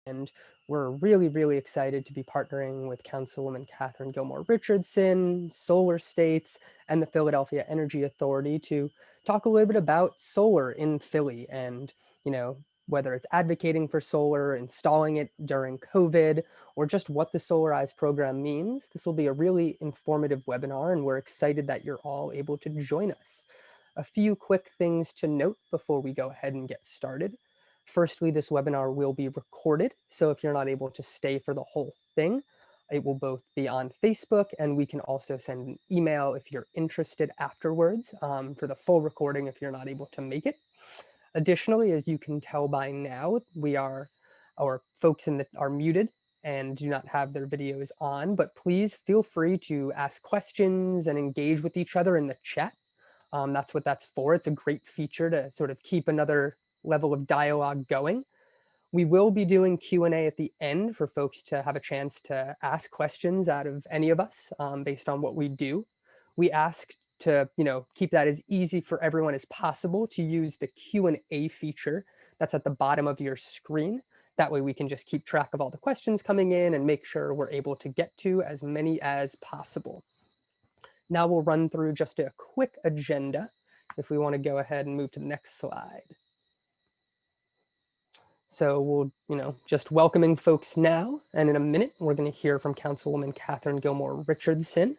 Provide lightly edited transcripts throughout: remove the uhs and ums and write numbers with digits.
And we're really, really excited to be partnering with Councilwoman Katherine Gilmore Richardson, Solar States, and the Philadelphia Energy Authority to talk a little bit about solar in Philly and, whether it's advocating for solar, installing it during COVID, or just what the Solarize program means. This will be a really informative webinar, and we're excited that you're all able to join us. A few quick things to note before we go ahead and get started. Firstly, this webinar will be recorded, so if you're not able to stay for the whole thing, it will both be on Facebook, and we can also send an email if you're interested afterwards for the full recording if you're not able to make it. Additionally, as you can tell by now, our folks are muted and do not have their videos on, but please feel free to ask questions and engage with each other in the chat. That's what that's for. It's a great feature to sort of keep another level of dialogue going. We will be doing Q&A at the end for folks to have a chance to ask questions out of any of us based on what we do. We ask to keep that as easy for everyone as possible to use the Q&A feature that's at the bottom of your screen. That way we can just keep track of all the questions coming in and make sure we're able to get to as many as possible. Now we'll run through just a quick agenda if we want to go ahead and move to the next slide. So we'll, just welcoming folks now, and in a minute, we're going to hear from Councilwoman Katherine Gilmore Richardson.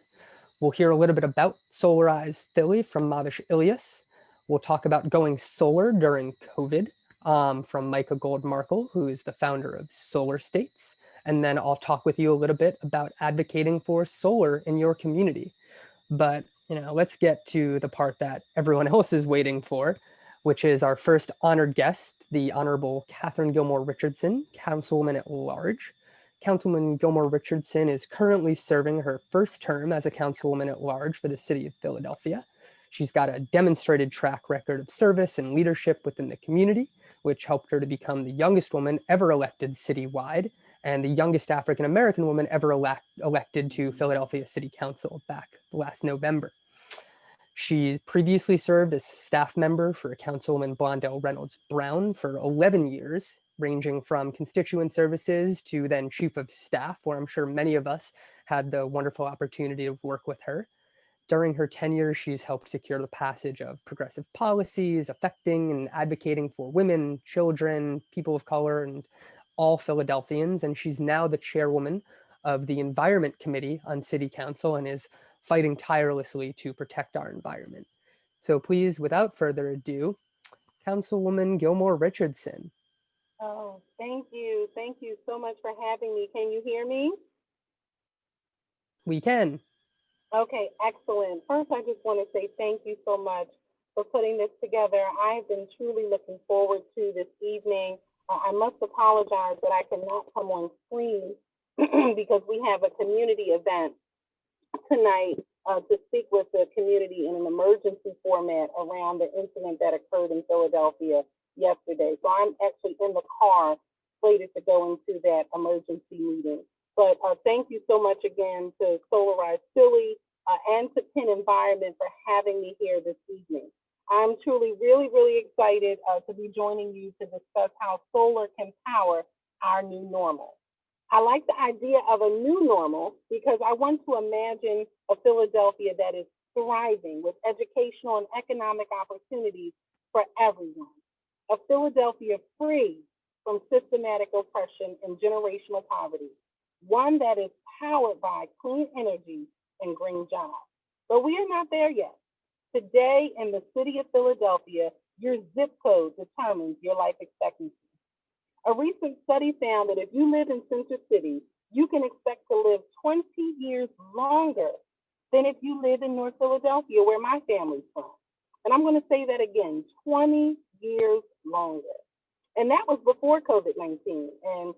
We'll hear a little bit about Solarize Philly from Mavish Ilyas. We'll talk about going solar during COVID from Micah Goldmarkle, who is the founder of Solar States. And then I'll talk with you a little bit about advocating for solar in your community. But, let's get to the part that everyone else is waiting for, which is our first honored guest, the Honorable Katherine Gilmore Richardson, Councilwoman at Large. Councilwoman Gilmore Richardson is currently serving her first term as a Councilwoman at Large for the city of Philadelphia. She's got a demonstrated track record of service and leadership within the community, which helped her to become the youngest woman ever elected citywide and the youngest African-American woman ever elected to Philadelphia City Council back last November. She previously served as staff member for Councilwoman Blondell Reynolds Brown for 11 years, ranging from constituent services to then chief of staff, where I'm sure many of us had the wonderful opportunity to work with her. During her tenure, she's helped secure the passage of progressive policies affecting and advocating for women, children, people of color, and all Philadelphians. And she's now the chairwoman of the Environment Committee on City Council and is fighting tirelessly to protect our environment. So please, without further ado, Councilwoman Gilmore Richardson. Oh, thank you. Thank you so much for having me. Can you hear me? We can. Okay, excellent. First, I just want to say thank you so much for putting this together. I've been truly looking forward to this evening. I must apologize that I cannot come on screen because we have a community event tonight to speak with the community in an emergency format around the incident that occurred in Philadelphia yesterday. So I'm actually in the car slated to go into that emergency meeting. But thank you so much again to Solarize Philly and to PennEnvironment for having me here this evening. I'm truly really, really excited to be joining you to discuss how solar can power our new normal. I like the idea of a new normal because I want to imagine a Philadelphia that is thriving with educational and economic opportunities for everyone. A Philadelphia free from systematic oppression and generational poverty. One that is powered by clean energy and green jobs. But we are not there yet. Today in the city of Philadelphia, your zip code determines your life expectancy. A recent study found that if you live in Center City, you can expect to live 20 years longer than if you live in North Philadelphia, where my family's from. And I'm going to say that again, 20 years longer. And that was before COVID-19. And,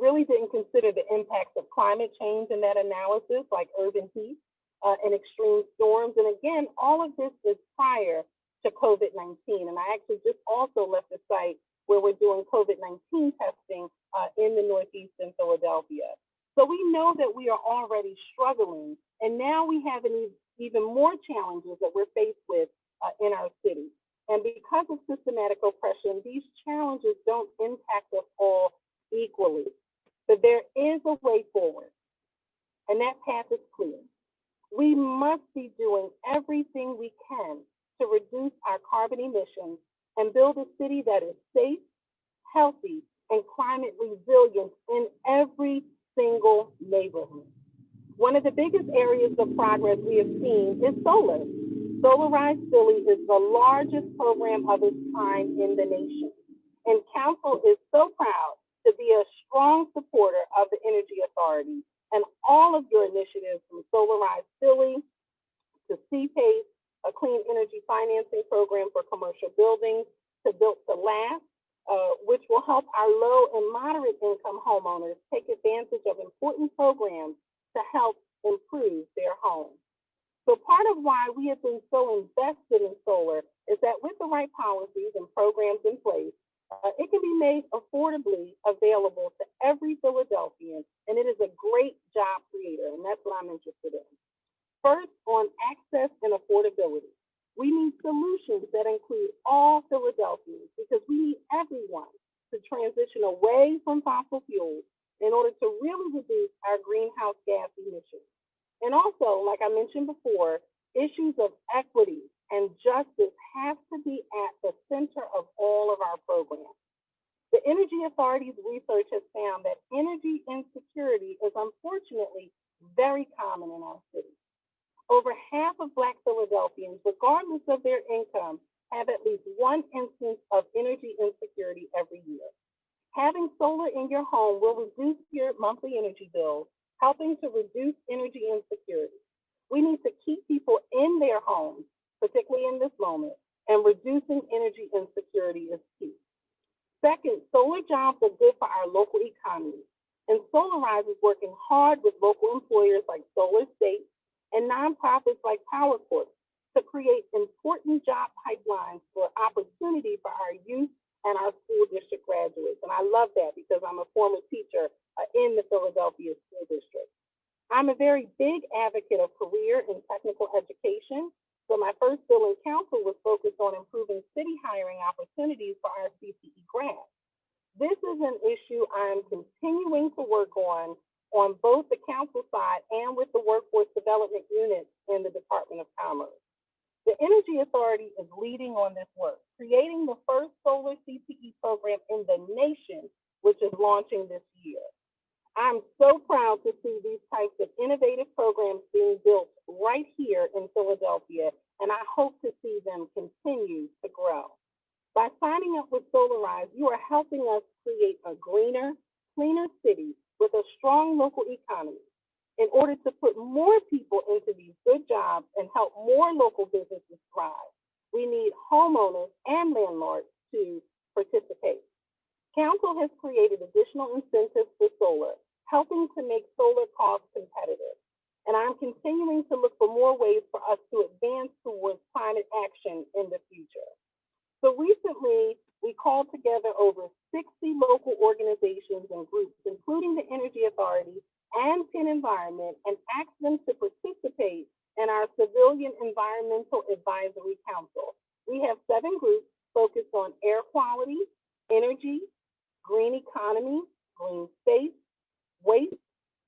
really didn't consider the impacts of climate change in that analysis, like urban heat and extreme storms. And again, all of this is prior to COVID-19. And I actually just also left the site where we're doing COVID-19 testing in the Northeast in Philadelphia. So we know that we are already struggling, and now we have even more challenges that we're faced with in our city. And because of systematic oppression, these challenges don't impact us all equally. But there is a way forward, and that path is clear. We must be doing everything we can to reduce our carbon emissions and build a city that is safe, healthy, and climate resilient in every single neighborhood. One of the biggest areas of progress we have seen is solar. Solarize Philly is the largest program of its kind in the nation. And Council is so proud to be a strong supporter of the Energy Authority and all of your initiatives from Solarize Philly to CPACE, a clean energy financing program for commercial buildings, to Built to Last, which will help our low and moderate income homeowners take advantage of important programs to help improve their homes. So part of why we have been so invested in solar is that with the right policies and programs in place, it can be made affordably available to every Philadelphian, and it is a great job creator, and that's what I'm interested in. First, on access and affordability. We need solutions that include all Philadelphians because we need everyone to transition away from fossil fuels in order to really reduce our greenhouse gas emissions. And also, like I mentioned before, issues of equity and justice have to be at the center of all of our programs. The Energy Authority's research has found that energy insecurity is unfortunately very common in our city. Over half of Black Philadelphians, regardless of their income, have at least one instance of energy insecurity every year. Having solar in your home will reduce your monthly energy bills, helping to reduce energy insecurity. We need to keep people in their homes, particularly in this moment, and reducing energy insecurity is key. Second, solar jobs are good for our local economy, and Solarize is working hard with local employers like Solar State and nonprofits like Power Corp to create important job pipelines for opportunity for our youth and our school district graduates. And I love that because I'm a former teacher in the Philadelphia School District. I'm a very big advocate of career and technical education. So my first bill in council was focused on improving city hiring opportunities for our CTE grads. This is an issue I'm continuing to work on both the council side and with the workforce development units in the Department of Commerce. The Energy Authority is leading on this work, creating the first solar CTE program in the nation, which is launching this year. I'm so proud to see these types of innovative programs being built right here in Philadelphia, and I hope to see them continue to grow. By signing up with Solarize, you are helping us create a greener, cleaner city with a strong local economy. In order to put more people into these good jobs and help more local businesses thrive, we need homeowners and landlords to participate. Council has created additional incentives for solar, helping to make solar cost competitive. And I'm continuing to look for more ways for us to advance towards climate action in the future. So recently, we called together over 60 local organizations and groups, including the Energy Authority and PennEnvironment, and asked them to participate in our Civilian Environmental Advisory Council. We have 7 groups focused on air quality, energy, green economy, green space, waste,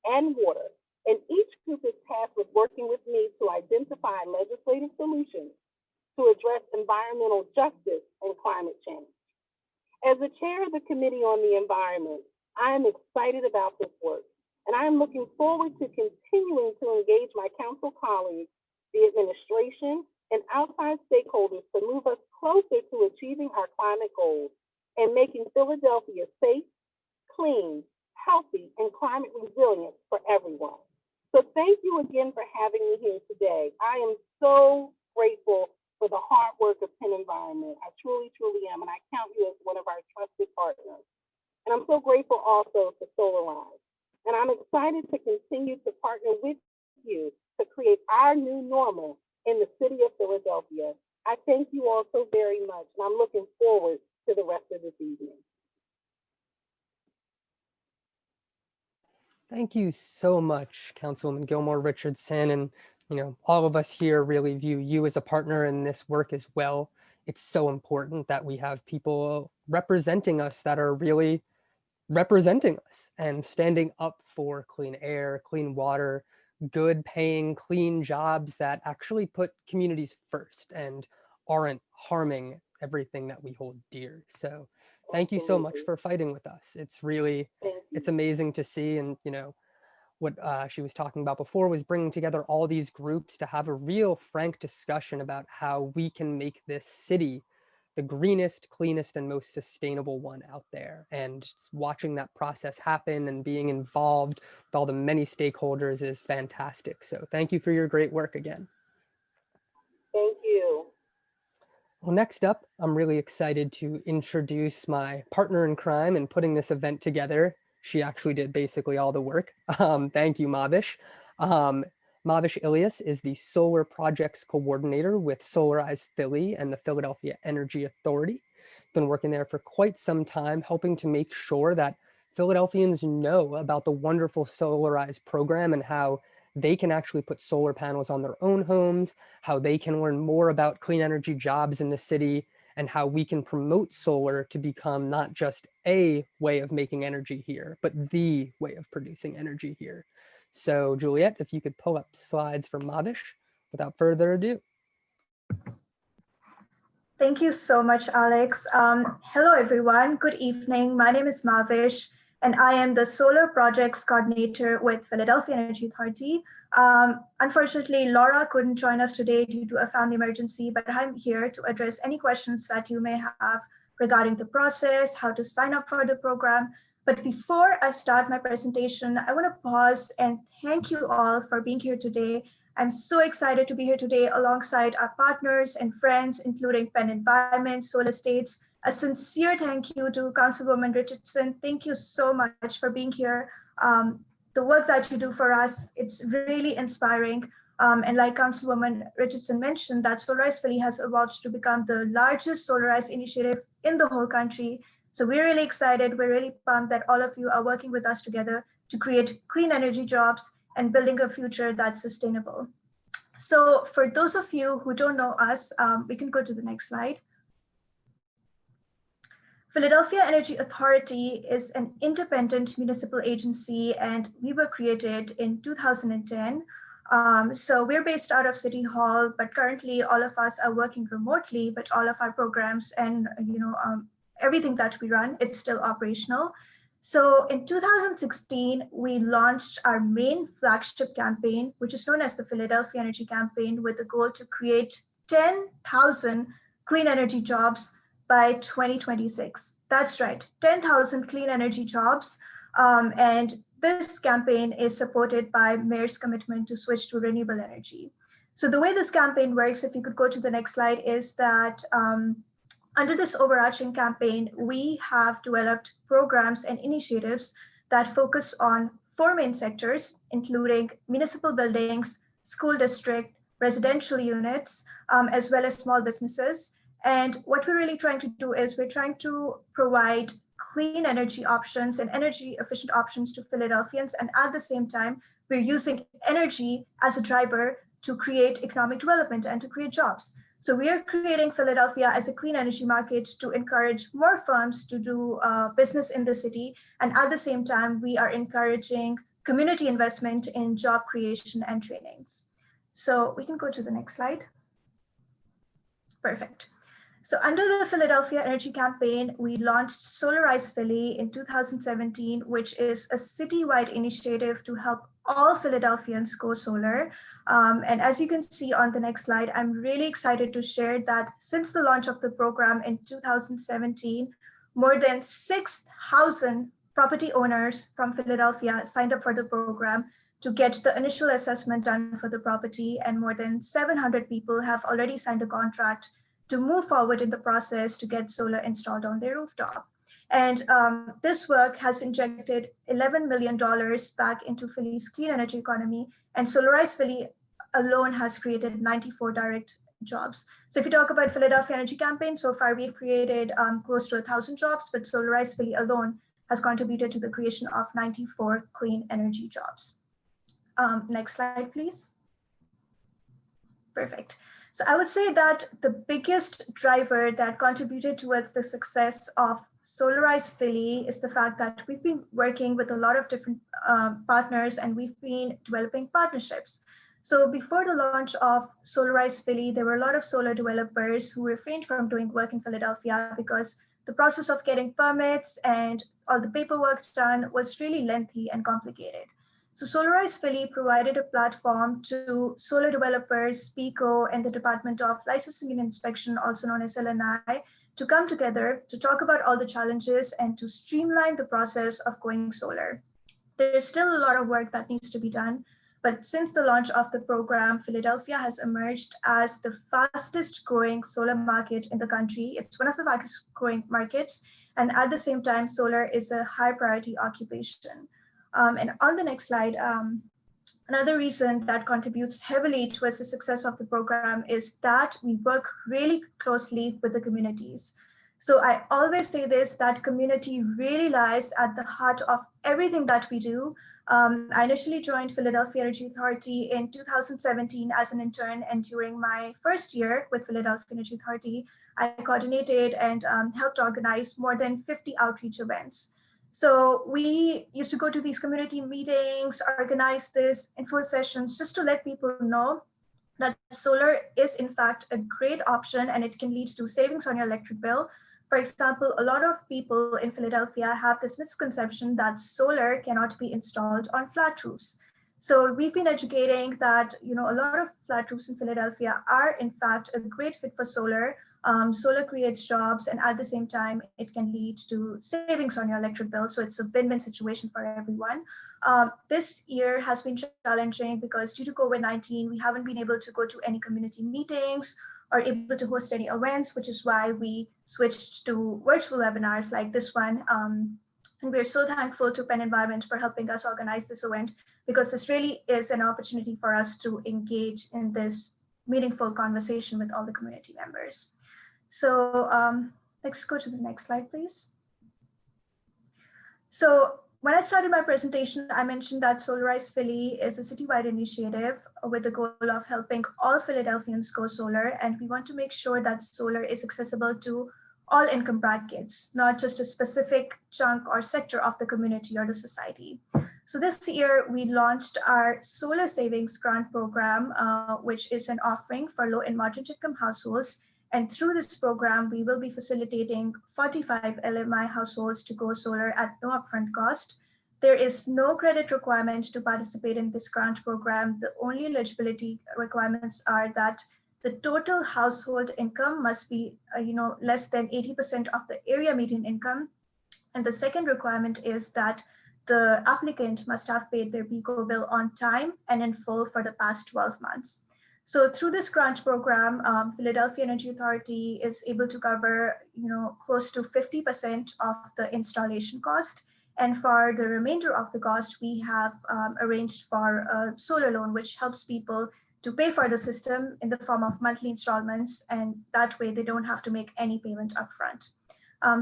and water. And each group is tasked with working with me to identify legislative solutions to address environmental justice and climate change. As the chair of the Committee on the Environment, I am excited about this work, and I am looking forward to continuing to engage my council colleagues, the administration, and outside stakeholders to move us closer to achieving our climate goals and making Philadelphia safe, clean, healthy, and climate resilient for everyone. So thank you again for having me here today. I am so grateful for the hard work of PennEnvironment. I truly, truly am, and I count you as one of our trusted partners. And I'm so grateful also to Solarize. And I'm excited to continue to partner with you to create our new normal in the city of Philadelphia. I thank you all so very much, and I'm looking forward to the rest of this evening. Thank you so much, Councilwoman Gilmore Richardson. And, all of us here really view you as a partner in this work as well. It's so important that we have people representing us that are really representing us and standing up for clean air, clean water, good paying, clean jobs that actually put communities first and aren't harming everything that we hold dear. So thank you so much Absolutely. for fighting with us. It's really, Thank it's you. amazing to see. And, you know, what she was talking about before was bringing together all these groups to have a real frank discussion about how we can make this city the greenest, cleanest, and most sustainable one out there. And watching that process happen and being involved with all the many stakeholders is fantastic. So thank you for your great work again. Thank you. Well, next up, I'm really excited to introduce my partner in crime in putting this event together. She actually did basically all the work. Thank you, Mavish. Mavish Ilias is the Solar Projects Coordinator with Solarize Philly and the Philadelphia Energy Authority. Been working there for quite some time, helping to make sure that Philadelphians know about the wonderful Solarize program and how they can actually put solar panels on their own homes, how they can learn more about clean energy jobs in the city, and how we can promote solar to become not just a way of making energy here, but the way of producing energy here. So Juliet, if you could pull up slides for Mavish without further ado. Thank you so much, Alex. Hello, everyone. Good evening. My name is Mavish, and I am the Solar Projects Coordinator with Philadelphia Energy Authority. Unfortunately, Laura couldn't join us today due to a family emergency, but I'm here to address any questions that you may have regarding the process, how to sign up for the program. But before I start my presentation, I want to pause and thank you all for being here today. I'm so excited to be here today alongside our partners and friends, including PennEnvironment, Solar States. A sincere thank you to Councilwoman Richardson. Thank you so much for being here. The work that you do for us, it's really inspiring. And like Councilwoman Richardson mentioned, that Solarize Philly has evolved to become the largest Solarize initiative in the whole country. So we're really excited. We're really pumped that all of you are working with us together to create clean energy jobs and building a future that's sustainable. So for those of you who don't know us, we can go to the next slide. Philadelphia Energy Authority is an independent municipal agency, and we were created in 2010. So we're based out of City Hall, but currently all of us are working remotely, but all of our programs and everything that we run, it's still operational. So in 2016, we launched our main flagship campaign, which is known as the Philadelphia Energy Campaign, with the goal to create 10,000 clean energy jobs by 2026. That's right, 10,000 clean energy jobs. And this campaign is supported by Mayor's commitment to switch to renewable energy. So the way this campaign works, if you could go to the next slide, is that under this overarching campaign, we have developed programs and initiatives that focus on 4 main sectors, including municipal buildings, school district, residential units, as well as small businesses. And what we're really trying to do is we're trying to provide clean energy options and energy efficient options to Philadelphians. And at the same time, we're using energy as a driver to create economic development and to create jobs. So we are creating Philadelphia as a clean energy market to encourage more firms to do business in the city. And at the same time, we are encouraging community investment in job creation and trainings. So we can go to the next slide. Perfect. So under the Philadelphia Energy Campaign, we launched Solarize Philly in 2017, which is a citywide initiative to help all Philadelphians go solar. And as you can see on the next slide, I'm really excited to share that since the launch of the program in 2017, more than 6,000 property owners from Philadelphia signed up for the program to get the initial assessment done for the property, and more than 700 people have already signed a contract to move forward in the process to get solar installed on their rooftop. And this work has injected $11 million back into Philly's clean energy economy, and Solarize Philly alone has created 94 direct jobs. So if you talk about Philadelphia Energy Campaign, so far we've created close to 1,000 jobs, but Solarize Philly alone has contributed to the creation of 94 clean energy jobs. Next slide, please. Perfect. So I would say that the biggest driver that contributed towards the success of Solarize Philly is the fact that we've been working with a lot of different partners, and we've been developing partnerships. So before the launch of Solarize Philly, there were a lot of solar developers who refrained from doing work in Philadelphia because the process of getting permits and all the paperwork done was really lengthy and complicated. So Solarize Philly provided a platform to solar developers, PICO, and the Department of Licensing and Inspection, also known as LNI, to come together to talk about all the challenges and to streamline the process of going solar. There's still a lot of work that needs to be done, but since the launch of the program, Philadelphia has emerged as the fastest growing solar market in the country. It's one of the fastest growing markets, and at the same time, solar is a high priority occupation. And on the next slide, another reason that contributes heavily towards the success of the program is that we work really closely with the communities. So I always say this, that community really lies at the heart of everything that we do. I initially joined Philadelphia Energy Authority in 2017 as an intern, and during my first year with Philadelphia Energy Authority, I coordinated and helped organize more than 50 outreach events. So we used to go to these community meetings, organize this info sessions just to let people know that solar is in fact a great option and it can lead to savings on your electric bill. For example, a lot of people in Philadelphia have this misconception that solar cannot be installed on flat roofs. So we've been educating that, a lot of flat roofs in Philadelphia are in fact a great fit for solar. Solar creates jobs, and at the same time, it can lead to savings on your electric bill. So it's a win-win situation for everyone. This year has been challenging because due to COVID-19, we haven't been able to go to any community meetings or able to host any events, which is why we switched to virtual webinars like this one. And we're so thankful to PennEnvironment for helping us organize this event, because this really is an opportunity for us to engage in this meaningful conversation with all the community members. So let's go to the next slide, please. So when I started my presentation, I mentioned that Solarize Philly is a citywide initiative with the goal of helping all Philadelphians go solar. And we want to make sure that solar is accessible to all income brackets, not just a specific chunk or sector of the community or the society. So this year, we launched our Solar Savings Grant Program, which is an offering for low and moderate income households. And through this program, we will be facilitating 45 LMI households to go solar at no upfront cost. There is no credit requirement to participate in this grant program. The only eligibility requirements are that the total household income must be less than 80% of the area median income. And the second requirement is that the applicant must have paid their PICO bill on time and in full for the past 12 months. So through this grant program, Philadelphia Energy Authority is able to cover, close to 50% of the installation cost. And for the remainder of the cost, we have arranged for a solar loan, which helps people to pay for the system in the form of monthly installments. And that way they don't have to make any payment upfront.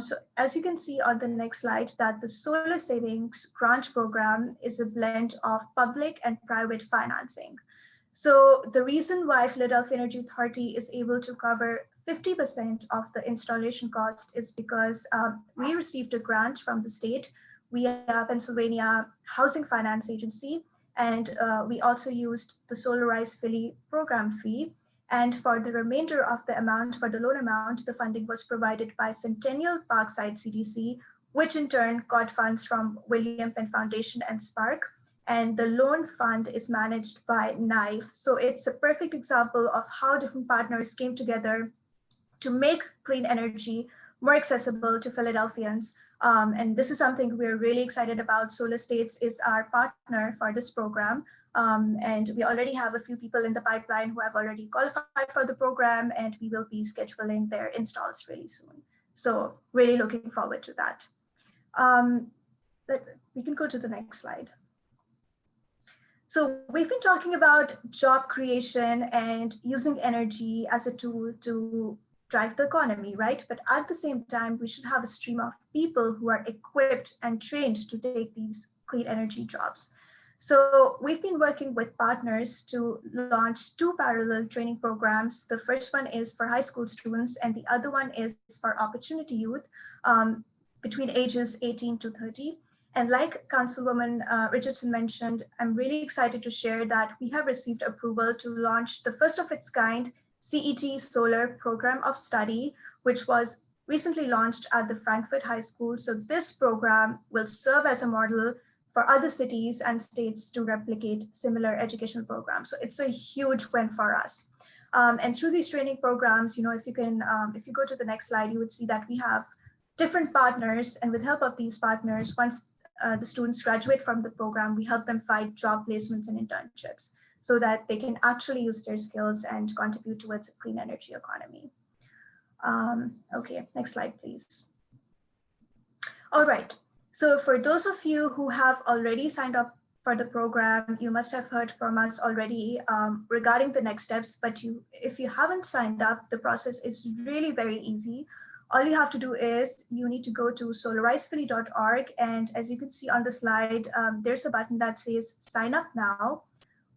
So as you can see on the next slide, that the Solar Savings Grant Program is a blend of public and private financing. So the reason why Philadelphia Energy Authority is able to cover 50% of the installation cost is because we received a grant from the state via Pennsylvania Housing Finance Agency, and we also used the Solarize Philly program fee. And for the remainder of the amount, for the loan amount, the funding was provided by Centennial Parkside CDC, which in turn got funds from William Penn Foundation and Spark. And the loan fund is managed by NIFE. So it's a perfect example of how different partners came together to make clean energy more accessible to Philadelphians. And this is something we're really excited about. Solar States is our partner for this program. And we already have a few people in the pipeline who have already qualified for the program, and we will be scheduling their installs really soon. So really looking forward to that. We can go to the next slide. So we've been talking about job creation and using energy as a tool to drive the economy, right? But at the same time, we should have a stream of people who are equipped and trained to take these clean energy jobs. So we've been working with partners to launch 2 parallel training programs. The first one is for high school students, and the other one is for opportunity youth. between ages 18 to 30. And like Councilwoman Richardson mentioned, I'm really excited to share that we have received approval to launch the first of its kind CET Solar Program of Study, which was recently launched at the Frankfurt High School. So this program will serve as a model for other cities and states to replicate similar educational programs. So it's a huge win for us. And through these training programs, if you go to the next slide, you would see that we have different partners, and with help of these partners, once the students graduate from the program, we help them find job placements and internships so that they can actually use their skills and contribute towards a clean energy economy. Okay, next slide, please. All right, so for those of you who have already signed up for the program, you must have heard from us already regarding the next steps, but if you haven't signed up, the process is really very easy. All you have to do is you need to go to solarizephilly.org, and as you can see on the slide, there's a button that says sign up now.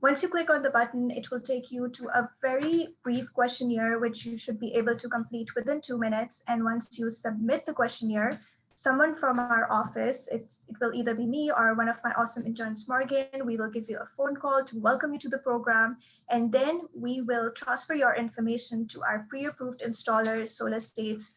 Once you click on the button, it will take you to a very brief questionnaire, which you should be able to complete within 2 minutes. And once you submit the questionnaire, someone from our office, it will either be me or one of my awesome interns, Morgan, we will give you a phone call to welcome you to the program. And then we will transfer your information to our pre-approved installers, Solar States,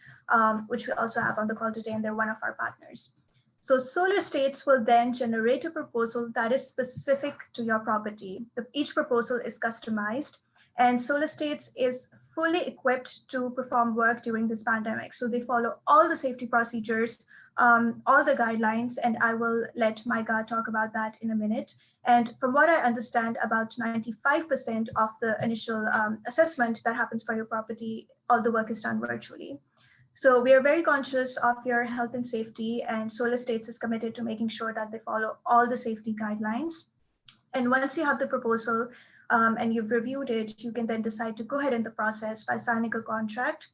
which we also have on the call today, and they're one of our partners. So Solar States will then generate a proposal that is specific to your property. Each proposal is customized, and Solar States is fully equipped to perform work during this pandemic. So they follow all the safety procedures, all the guidelines, and I will let Micah talk about that in a minute. And from what I understand, about 95% of the initial assessment that happens for your property, all the work is done virtually. So we are very conscious of your health and safety, and Solar States is committed to making sure that they follow all the safety guidelines. And once you have the proposal and you've reviewed it, you can then decide to go ahead in the process by signing a contract.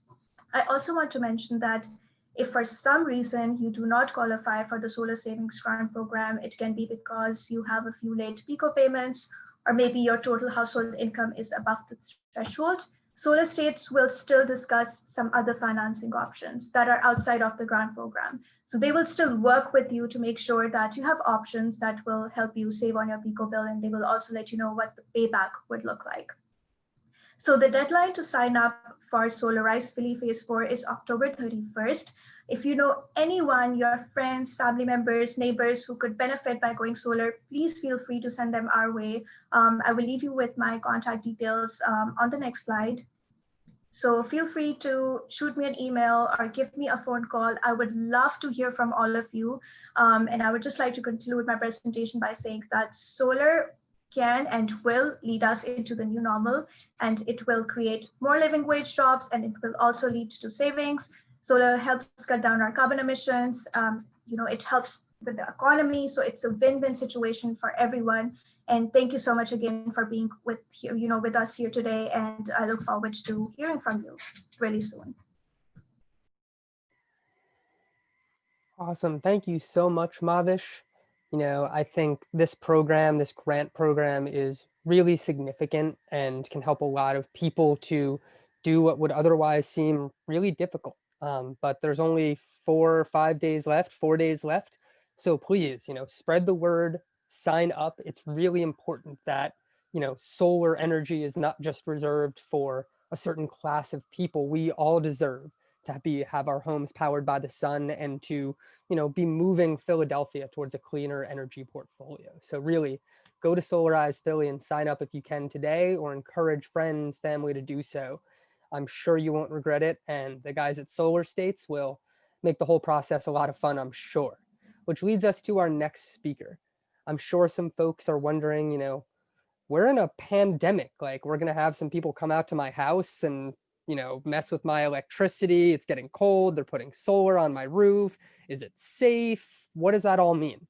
I also want to mention that if for some reason you do not qualify for the Solar Savings Grant Program, it can be because you have a few late PICO payments, or maybe your total household income is above the threshold. Solar States will still discuss some other financing options that are outside of the grant program. So they will still work with you to make sure that you have options that will help you save on your PICO bill, and they will also let you know what the payback would look like. So the deadline to sign up for Solarize Philly Phase 4 is October 31st. If you know anyone, your friends, family members, neighbors who could benefit by going solar, please feel free to send them our way. I will leave you with my contact details on the next slide. So feel free to shoot me an email or give me a phone call. I would love to hear from all of you. And I would just like to conclude my presentation by saying that solar can and will lead us into the new normal, and it will create more living wage jobs, and it will also lead to savings. Solar helps cut down our carbon emissions. It helps with the economy. So it's a win-win situation for everyone. And thank you so much again for being with us here today. And I look forward to hearing from you really soon. Awesome. Thank you so much, Mavish. I think this grant program is really significant and can help a lot of people to do what would otherwise seem really difficult. But there's only 4 or 5 days left, 4 days left. So please, spread the word, sign up. It's really important that, solar energy is not just reserved for a certain class of people. We all deserve to have our homes powered by the sun and to, be moving Philadelphia towards a cleaner energy portfolio. So really go to Solarize Philly and sign up if you can today, or encourage friends, family to do so. I'm sure you won't regret it. And the guys at Solar States will make the whole process a lot of fun, I'm sure. Which leads us to our next speaker. I'm sure some folks are wondering, we're in a pandemic, like we're going to have some people come out to my house and mess with my electricity. It's getting cold. They're putting solar on my roof. Is it safe? What does that all mean?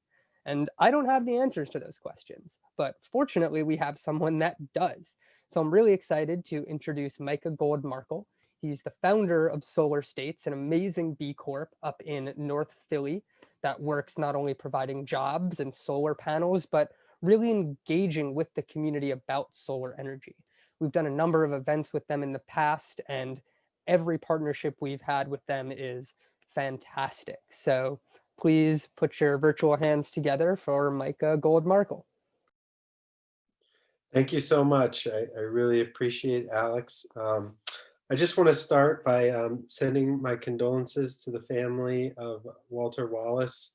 And I don't have the answers to those questions, but fortunately we have someone that does. So I'm really excited to introduce Micah Goldmarkle. He's the founder of Solar States, an amazing B Corp up in North Philly that works not only providing jobs and solar panels, but really engaging with the community about solar energy. We've done a number of events with them in the past, and every partnership we've had with them is fantastic. So please put your virtual hands together for Micah Goldmarkle. Thank you so much. I really appreciate Alex. I just want to start by sending my condolences to the family of Walter Wallace.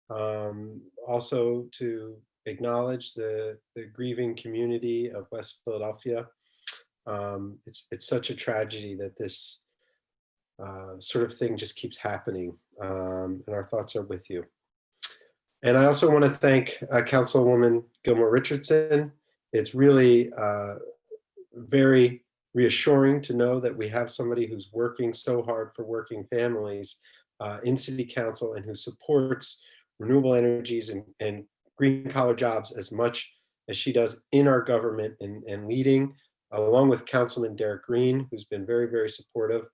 Also to acknowledge the grieving community of West Philadelphia. It's such a tragedy that this sort of thing just keeps happening, and our thoughts are with you. And I also want to thank Councilwoman Gilmore Richardson. It's really very reassuring to know that we have somebody who's working so hard for working families in City Council and who supports renewable energies and green collar jobs as much as she does in our government and leading, along with Councilman Derek Green, who's been very, very supportive.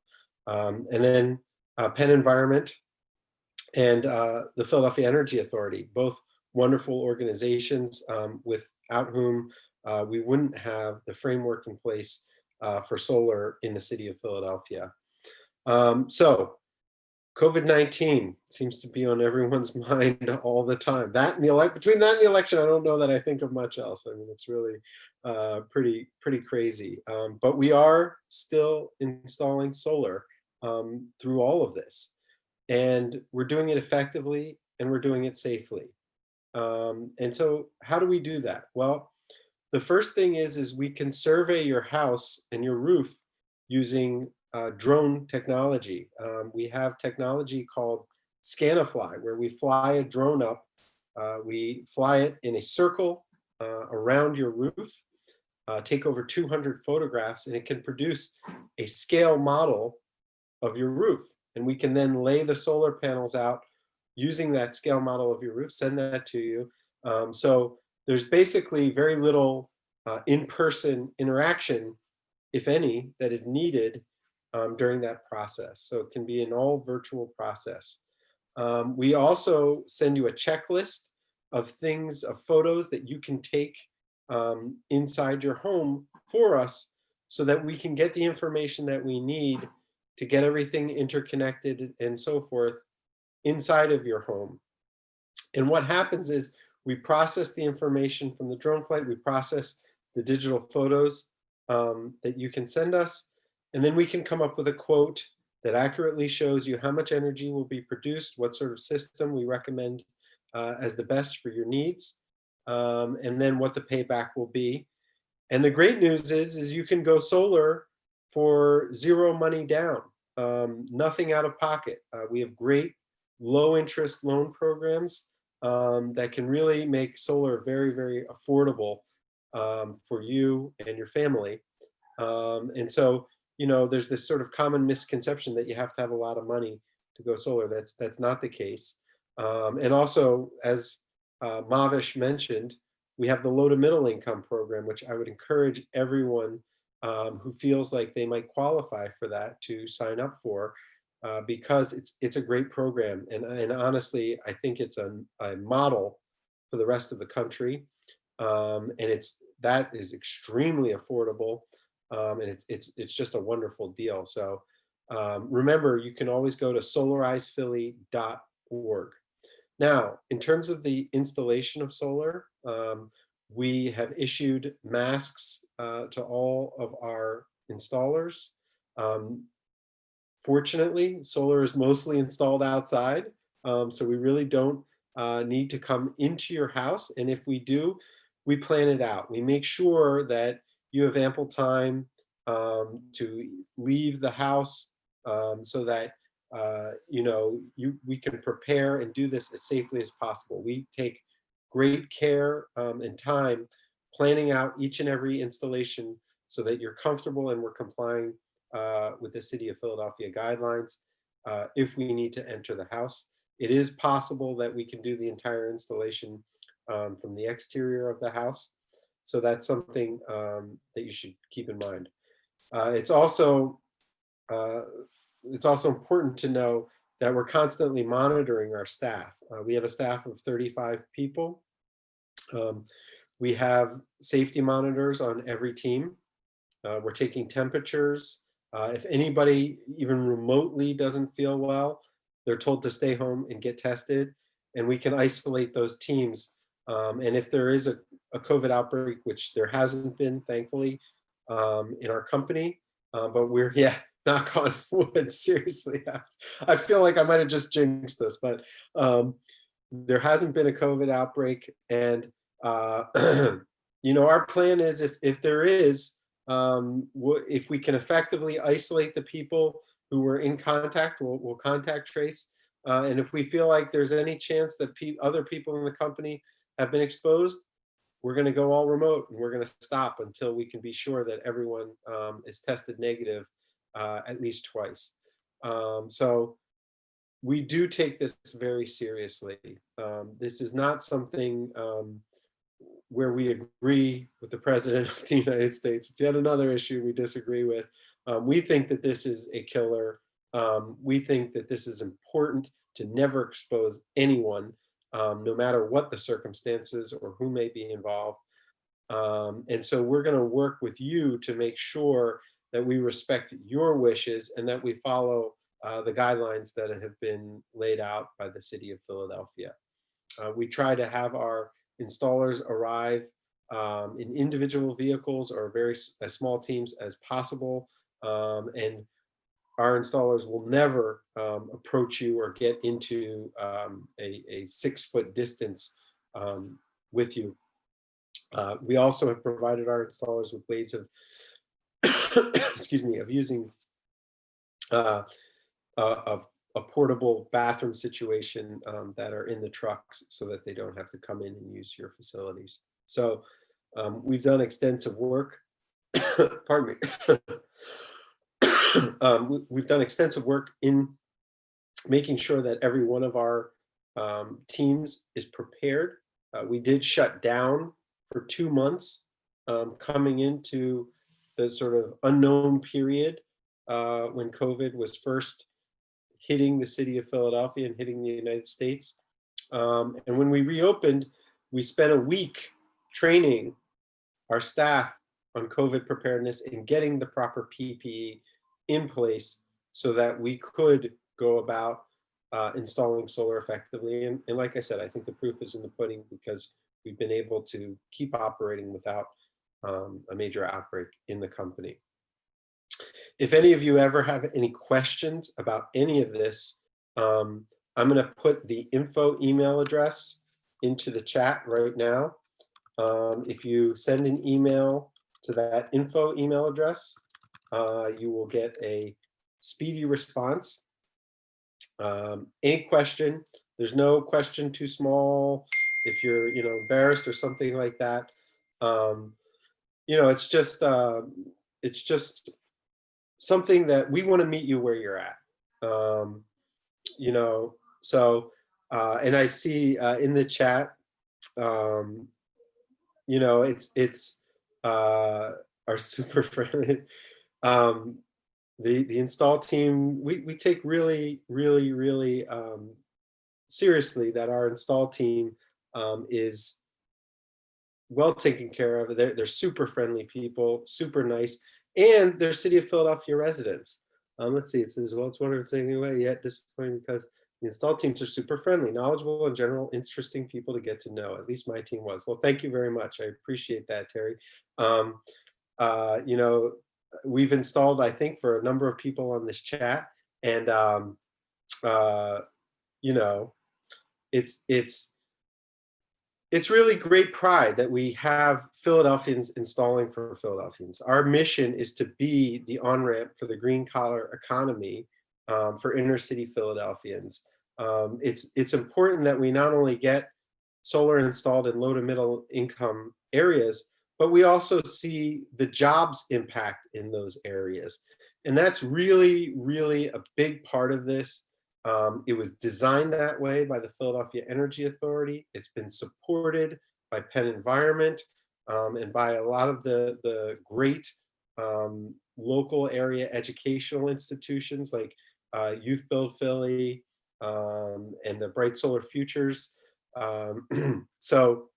And then PennEnvironment and the Philadelphia Energy Authority, both wonderful organizations without whom we wouldn't have the framework in place for solar in the city of Philadelphia. So COVID-19 seems to be on everyone's mind all the time. That and the between that and the election, I don't know that I think of much else. I mean, it's really pretty crazy. But we are still installing solar through all of this. And we're doing it effectively and we're doing it safely. And so how do we do that? Well, the first thing is we can survey your house and your roof using drone technology. We have technology called Scanifly, where we fly a drone up. We fly it in a circle around your roof, take over 200 photographs, and it can produce a scale model of your roof. And we can then lay the solar panels out using that scale model of your roof, send that to you. So there's basically very little in-person interaction, if any, that is needed during that process. So it can be an all virtual process. We also send you a checklist of things, of photos that you can take inside your home for us so that we can get the information that we need to get everything interconnected and so forth inside of your home. And what happens is we process the information from the drone flight, we process the digital photos that you can send us, and then we can come up with a quote that accurately shows you how much energy will be produced, what sort of system we recommend as the best for your needs, and then what the payback will be. And the great news is you can go solar for zero money down, nothing out of pocket. We have great low interest loan programs that can really make solar very, very affordable for you and your family. And so, you know, there's this sort of common misconception that you have to have a lot of money to go solar. That's not the case. And also, as Mavish mentioned, we have the low to middle income program, which I would encourage everyone who feels like they might qualify for that to sign up for, because it's a great program. And honestly, I think it's a model for the rest of the country. And that is extremely affordable. And it's just a wonderful deal. So remember, you can always go to solarizephilly.org. Now, in terms of the installation of solar, we have issued masks to all of our installers. Fortunately, solar is mostly installed outside, so we really don't need to come into your house. And if we do, we plan it out. We make sure that you have ample time to leave the house so that we can prepare and do this as safely as possible. We take great care and time planning out each and every installation so that you're comfortable and we're complying with the City of Philadelphia guidelines if we need to enter the house. It is possible that we can do the entire installation from the exterior of the house. So that's something that you should keep in mind. It's also important to know that we're constantly monitoring our staff. We have a staff of 35 people. We have safety monitors on every team. We're taking temperatures. If anybody even remotely doesn't feel well, they're told to stay home and get tested, and we can isolate those teams. And if there is a COVID outbreak, which there hasn't been, thankfully, in our company, but we're, yeah, knock on wood, seriously. I feel like I might have just jinxed this, but there hasn't been a COVID outbreak. And, our plan is if there is, if we can effectively isolate the people who were in contact, we'll contact trace. And if we feel like there's any chance that other people in the company have been exposed, we're going to go all remote, and we're going to stop until we can be sure that everyone is tested negative at least twice. So we do take this very seriously. This is not something where we agree with the President of the United States. It's yet another issue we disagree with. We think that this is a killer. We think that this is important to never expose anyone, no matter what the circumstances or who may be involved. And so we're going to work with you to make sure that we respect your wishes and that we follow the guidelines that have been laid out by the city of Philadelphia. We try to have our installers arrive in individual vehicles or as small teams as possible. And our installers will never approach you or get into a 6-foot distance with you. We also have provided our installers with ways of, excuse me, of using a portable bathroom situation that are in the trucks so that they don't have to come in and use your facilities. So we've done extensive work, pardon me. We've done extensive work in making sure that every one of our teams is prepared. We did shut down for 2 months coming into the sort of unknown period when COVID was first hitting the city of Philadelphia and hitting the United States. And when we reopened, we spent a week training our staff on COVID preparedness and getting the proper PPE in place so that we could go about installing solar effectively. And like I said, I think the proof is in the pudding because we've been able to keep operating without a major outbreak in the company. If any of you ever have any questions about any of this, I'm going to put the info email address into the chat right now. If you send an email to that info email address, you will get a speedy response. Any question, there's no question too small. If you're embarrassed or something like that, it's just something that we want to meet you where you're at. So and I see in the chat, it's our super friendly. The install team, we take really seriously that our install team is well taken care of. They're super friendly people, super nice, and they're City of Philadelphia residents. Let's see, it says, well, it's wonderful saying anyway, yet disappointing because the install teams are super friendly, knowledgeable, and general interesting people to get to know. At least my team was. Well, thank you very much. I appreciate that, Terry. We've installed, I think, for a number of people on this chat, and it's really great pride that we have Philadelphians installing for Philadelphians. Our mission is to be the on-ramp for the green collar economy for inner city Philadelphians. It's important that we not only get solar installed in low to middle income areas, but we also see the jobs impact in those areas. And that's really a big part of this. It was designed that way by the Philadelphia Energy Authority. It's been supported by PennEnvironment and by a lot of the great local area educational institutions like Youth Build Philly and the Bright Solar Futures. So,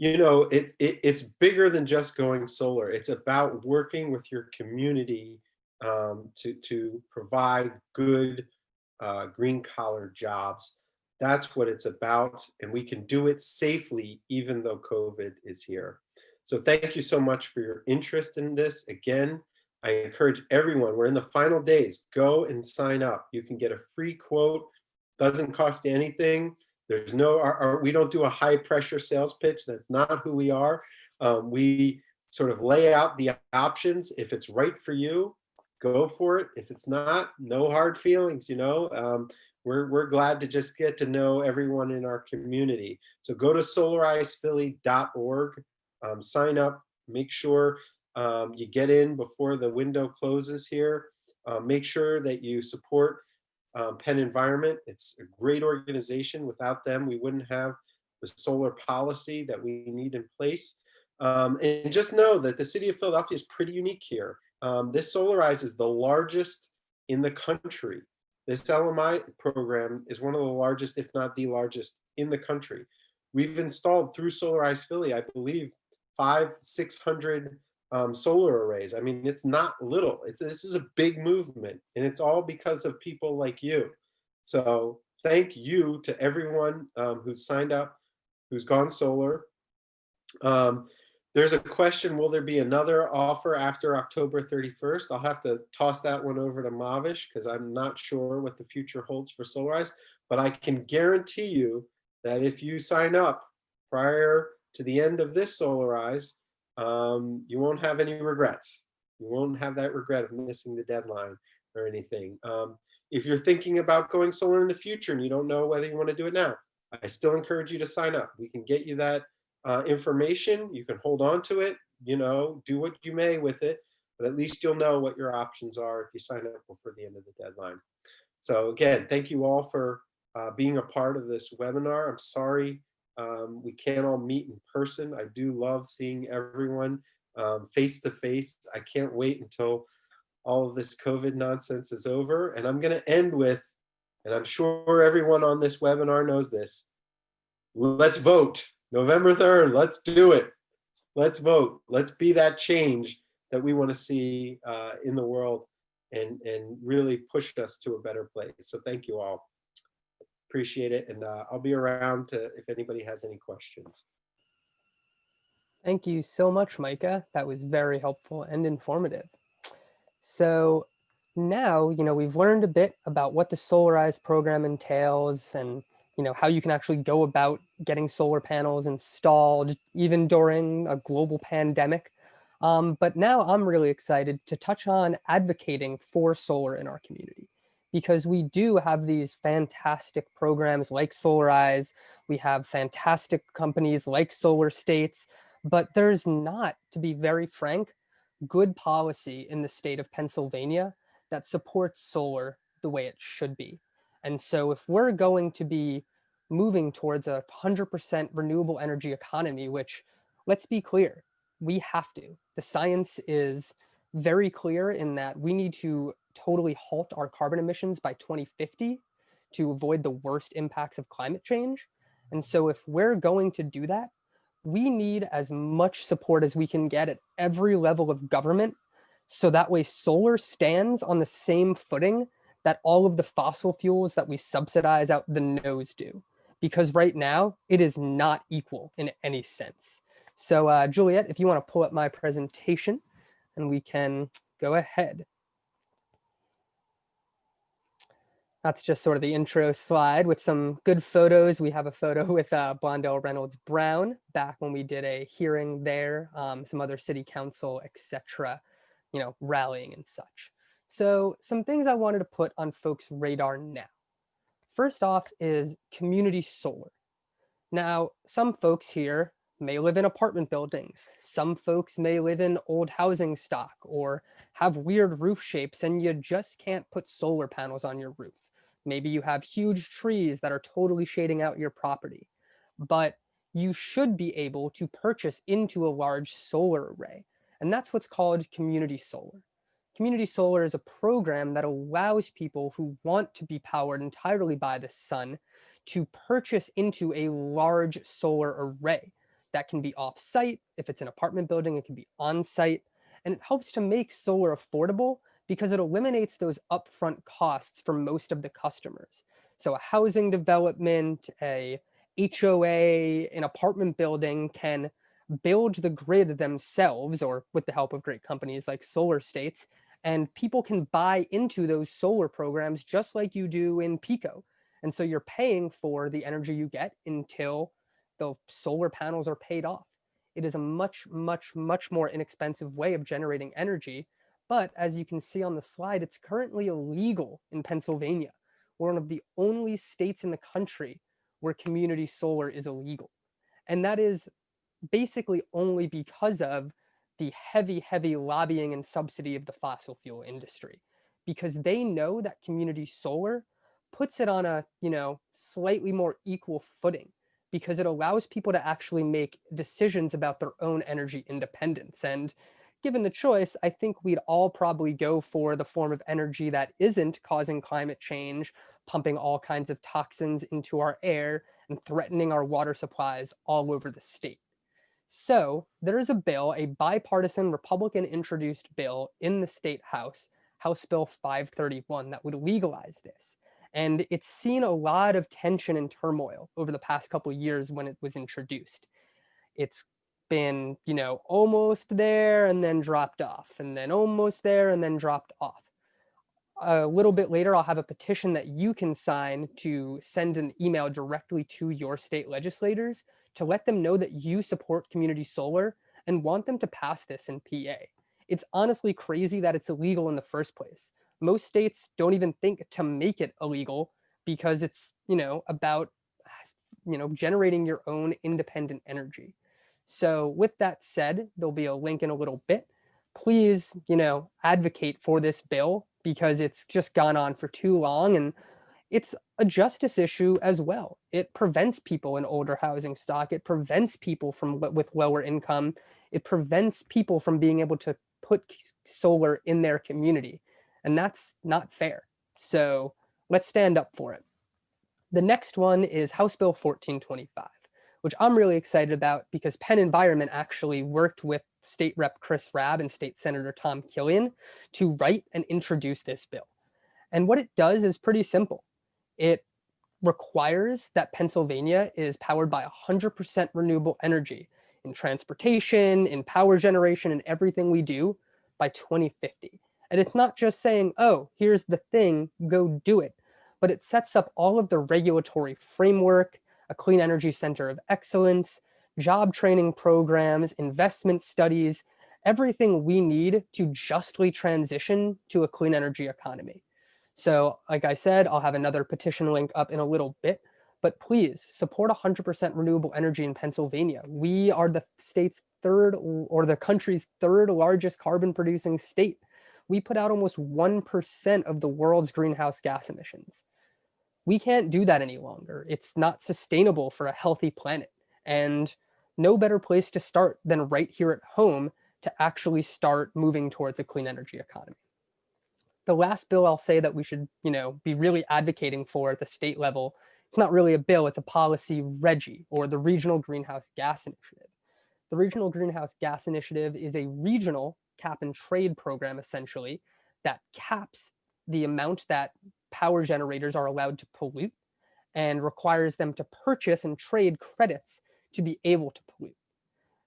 it's bigger than just going solar. It's about working with your community to provide good green collar jobs. That's what it's about, and we can do it safely even though COVID is here. So thank you so much for your interest in this. Again, I encourage everyone, we're in the final days, go and sign up. You can get a free quote, doesn't cost you anything. There's no, we don't do a high pressure sales pitch. That's not who we are. We sort of lay out the options. If it's right for you, go for it. If it's not, no hard feelings, you know. We're glad to just get to know everyone in our community. So go to solarizephilly.org, sign up, make sure you get in before the window closes here. Make sure that you support PennEnvironment. It's a great organization. Without them, we wouldn't have the solar policy that we need in place. And just know that the city of Philadelphia is pretty unique here. This Solarize is the largest in the country. This LMI program is one of the largest, if not the largest, in the country. We've installed through Solarize Philly, I believe, 600 solar arrays. I mean, it's not little. This is a big movement, and it's all because of people like you. So thank you to everyone who's signed up, who's gone solar. There's a question, will there be another offer after October 31st? I'll have to toss that one over to Mavish because I'm not sure what the future holds for Solarize, but I can guarantee you that if you sign up prior to the end of this Solarize, you won't have any regrets. You won't have that regret of missing the deadline or anything. If you're thinking about going solar in the future and you don't know whether you want to do it now, I still encourage you to sign up. We can get you that information. You can hold on to it, you know, do what you may with it, but at least you'll know what your options are if you sign up before the end of the deadline. So again, thank you all for being a part of this webinar. I'm sorry we can't all meet in person. I do love seeing everyone face to face. I can't wait until all of this COVID nonsense is over. And I'm going to end with, and I'm sure everyone on this webinar knows this, let's vote. November 3rd, let's do it. Let's vote. Let's be that change that we want to see in the world and really push us to a better place. So thank you all. Appreciate it. And I'll be around if anybody has any questions. Thank you so much, Micah. That was very helpful and informative. So now, we've learned a bit about what the Solarize program entails and, how you can actually go about getting solar panels installed, even during a global pandemic. But now I'm really excited to touch on advocating for solar in our community, because we do have these fantastic programs like Solarize. We have fantastic companies like Solar States, but there's not, to be very frank, good policy in the state of Pennsylvania that supports solar the way it should be. And so if we're going to be moving towards a 100% renewable energy economy, which, let's be clear, we have to. The science is very clear in that we need to totally halt our carbon emissions by 2050 to avoid the worst impacts of climate change. And so if we're going to do that, we need as much support as we can get at every level of government, so that way solar stands on the same footing that all of the fossil fuels that we subsidize out the nose do. Because right now, it is not equal in any sense. So Juliet, if you want to pull up my presentation, and we can go ahead. That's just sort of the intro slide with some good photos. We have a photo with Blondell Reynolds Brown back when we did a hearing there, some other city council, etc., rallying and such. So some things I wanted to put on folks' radar now. First off is community solar. Now, some folks here may live in apartment buildings. Some folks may live in old housing stock or have weird roof shapes and you just can't put solar panels on your roof. Maybe you have huge trees that are totally shading out your property, but you should be able to purchase into a large solar array. And that's what's called community solar. Community solar is a program that allows people who want to be powered entirely by the sun to purchase into a large solar array that can be off-site. If it's an apartment building, it can be on-site. And it helps to make solar affordable because it eliminates those upfront costs for most of the customers. So a housing development, a HOA, an apartment building can build the grid themselves or with the help of great companies like Solar States, and people can buy into those solar programs just like you do in Pico. And so you're paying for the energy you get until the solar panels are paid off. It is a much, much, much more inexpensive way of generating energy. But as you can see on the slide, it's currently illegal in Pennsylvania. We're one of the only states in the country where community solar is illegal. And that is basically only because of the heavy, heavy lobbying and subsidy of the fossil fuel industry, because they know that community solar puts it on a, slightly more equal footing, because it allows people to actually make decisions about their own energy independence. And given the choice, I think we'd all probably go for the form of energy that isn't causing climate change, pumping all kinds of toxins into our air, and threatening our water supplies all over the state. So there is a bill, a bipartisan Republican introduced bill in the state House, House Bill 531, that would legalize this. And it's seen a lot of tension and turmoil over the past couple of years when it was introduced. It's been, almost there and then dropped off, and then almost there and then dropped off. A little bit later, I'll have a petition that you can sign to send an email directly to your state legislators to let them know that you support community solar and want them to pass this in PA. It's honestly crazy that it's illegal in the first place. Most states don't even think to make it illegal because it's, about, generating your own independent energy. So with that said, there'll be a link in a little bit. Please, advocate for this bill because it's just gone on for too long, and it's a justice issue as well. It prevents people in older housing stock. It prevents people from with lower income. It prevents people from being able to put solar in their community, and that's not fair. So let's stand up for it. The next one is House Bill 1425, which I'm really excited about because PennEnvironment actually worked with State Rep Chris Rabb and State Senator Tom Killian to write and introduce this bill. And what it does is pretty simple. It requires that Pennsylvania is powered by 100% renewable energy in transportation, in power generation, and everything we do by 2050. And it's not just saying, oh, here's the thing, go do it, but it sets up all of the regulatory framework, a clean energy center of excellence, job training programs, investment studies, everything we need to justly transition to a clean energy economy. So like I said, I'll have another petition link up in a little bit, but please support 100% renewable energy in Pennsylvania. We are the state's third, or the country's third largest carbon producing state. We put out almost 1% of the world's greenhouse gas emissions. We can't do that any longer. It's not sustainable for a healthy planet. And no better place to start than right here at home to actually start moving towards a clean energy economy. The last bill I'll say that we should, be really advocating for at the state level, it's not really a bill, it's a policy, RGGI, or the Regional Greenhouse Gas Initiative. The Regional Greenhouse Gas Initiative is a regional cap and trade program, essentially, that caps the amount that power generators are allowed to pollute and requires them to purchase and trade credits to be able to pollute.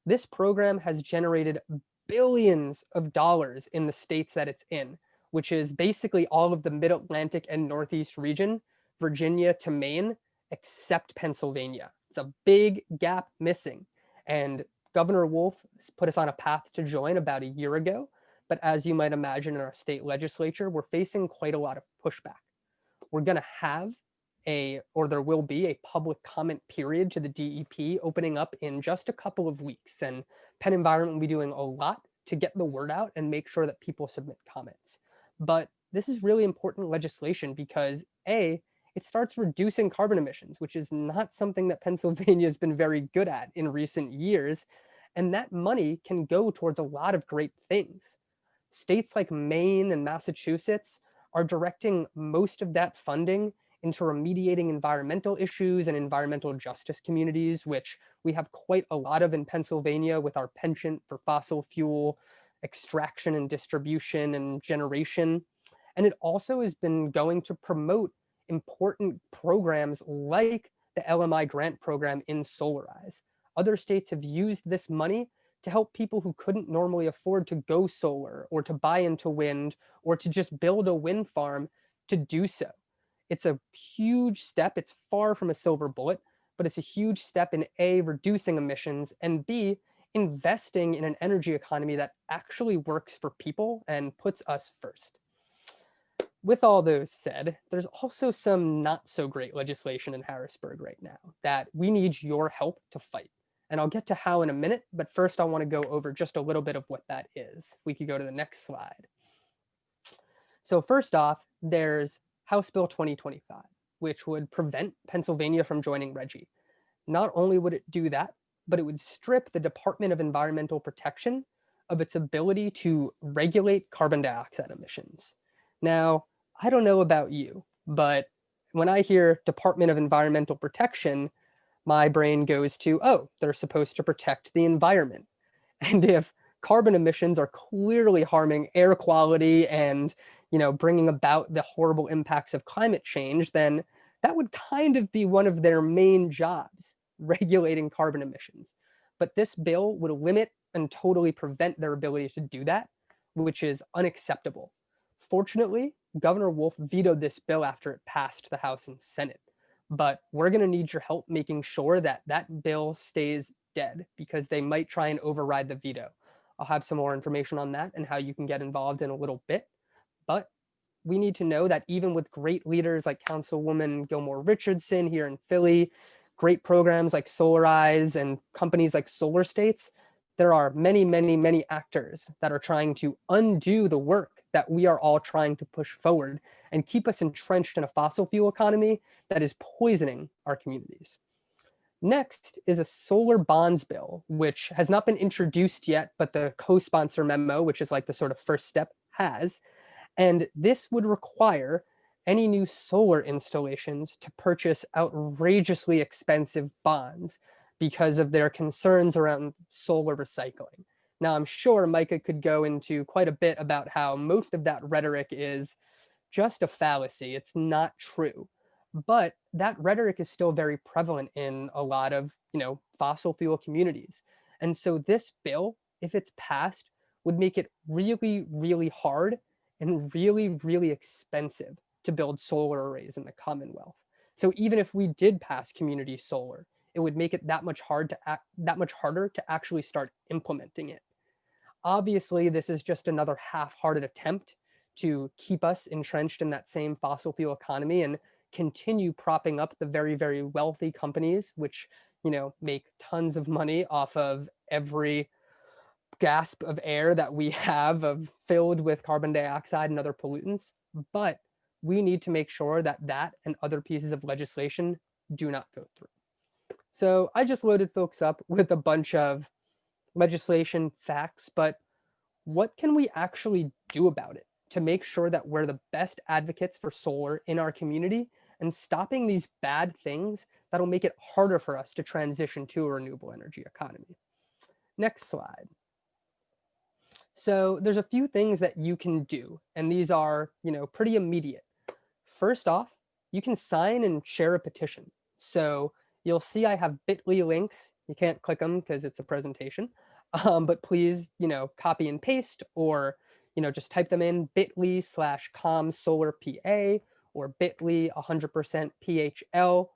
This program has generated billions of dollars in the states that it's in, which is basically all of the Mid-Atlantic and Northeast region, Virginia to Maine, except Pennsylvania. It's a big gap missing. And Governor Wolf put us on a path to join about a year ago. But as you might imagine in our state legislature, we're facing quite a lot of pushback. We're going to have there will be a public comment period to the DEP opening up in just a couple of weeks. And PennEnvironment will be doing a lot to get the word out and make sure that people submit comments. But this is really important legislation because A, it starts reducing carbon emissions, which is not something that Pennsylvania has been very good at in recent years. And that money can go towards a lot of great things. States like Maine and Massachusetts are directing most of that funding into remediating environmental issues and environmental justice communities, which we have quite a lot of in Pennsylvania with our penchant for fossil fuel extraction and distribution and generation. And it also has been going to promote important programs like the LMI grant program in Solarize. Other states have used this money to help people who couldn't normally afford to go solar or to buy into wind or to just build a wind farm to do so. It's a huge step. It's far from a silver bullet, but it's a huge step in A, reducing emissions, and B, investing in an energy economy that actually works for people and puts us first. With all those said, there's also some not so great legislation in Harrisburg right now that we need your help to fight. And I'll get to how in a minute, but first I want to go over just a little bit of what that is. We could go to the next slide. So first off, there's House Bill 2025, which would prevent Pennsylvania from joining RGGI. Not only would it do that, but it would strip the Department of Environmental Protection of its ability to regulate carbon dioxide emissions. Now, I don't know about you, but when I hear Department of Environmental Protection, my brain goes to, oh, they're supposed to protect the environment. And if carbon emissions are clearly harming air quality and, bringing about the horrible impacts of climate change, then that would kind of be one of their main jobs, regulating carbon emissions. But this bill would limit and totally prevent their ability to do that, which is unacceptable. Fortunately, Governor Wolf vetoed this bill after it passed the House and Senate. But we're going to need your help making sure that that bill stays dead, because they might try and override the veto. I'll have some more information on that and how you can get involved in a little bit. But we need to know that even with great leaders like Councilwoman Gilmore Richardson here in Philly, great programs like Solarize and companies like Solar States, there are many, many, many actors that are trying to undo the work that we are all trying to push forward and keep us entrenched in a fossil fuel economy that is poisoning our communities. Next is a solar bonds bill, which has not been introduced yet, but the co-sponsor memo, which is like the sort of first step, has. And this would require any new solar installations to purchase outrageously expensive bonds because of their concerns around solar recycling. Now, I'm sure Micah could go into quite a bit about how most of that rhetoric is just a fallacy. It's not true. But that rhetoric is still very prevalent in a lot of, fossil fuel communities. And so this bill, if it's passed, would make it really, really hard and really, really expensive to build solar arrays in the Commonwealth. So even if we did pass community solar, it would make it that much harder to actually start implementing it. Obviously, this is just another half-hearted attempt to keep us entrenched in that same fossil fuel economy and continue propping up the very, very wealthy companies, which, make tons of money off of every gasp of air that we have filled with carbon dioxide and other pollutants. But we need to make sure that that and other pieces of legislation do not go through. So I just loaded folks up with a bunch of legislation facts, but what can we actually do about it to make sure that we're the best advocates for solar in our community and stopping these bad things that'll make it harder for us to transition to a renewable energy economy? Next slide. So there's a few things that you can do, and these are, pretty immediate. First off, you can sign and share a petition. So you'll see I have bit.ly links. You can't click them because it's a presentation, but please, copy and paste, or, just type them in bit.ly/comsolarpa or bit.ly 100% PHL.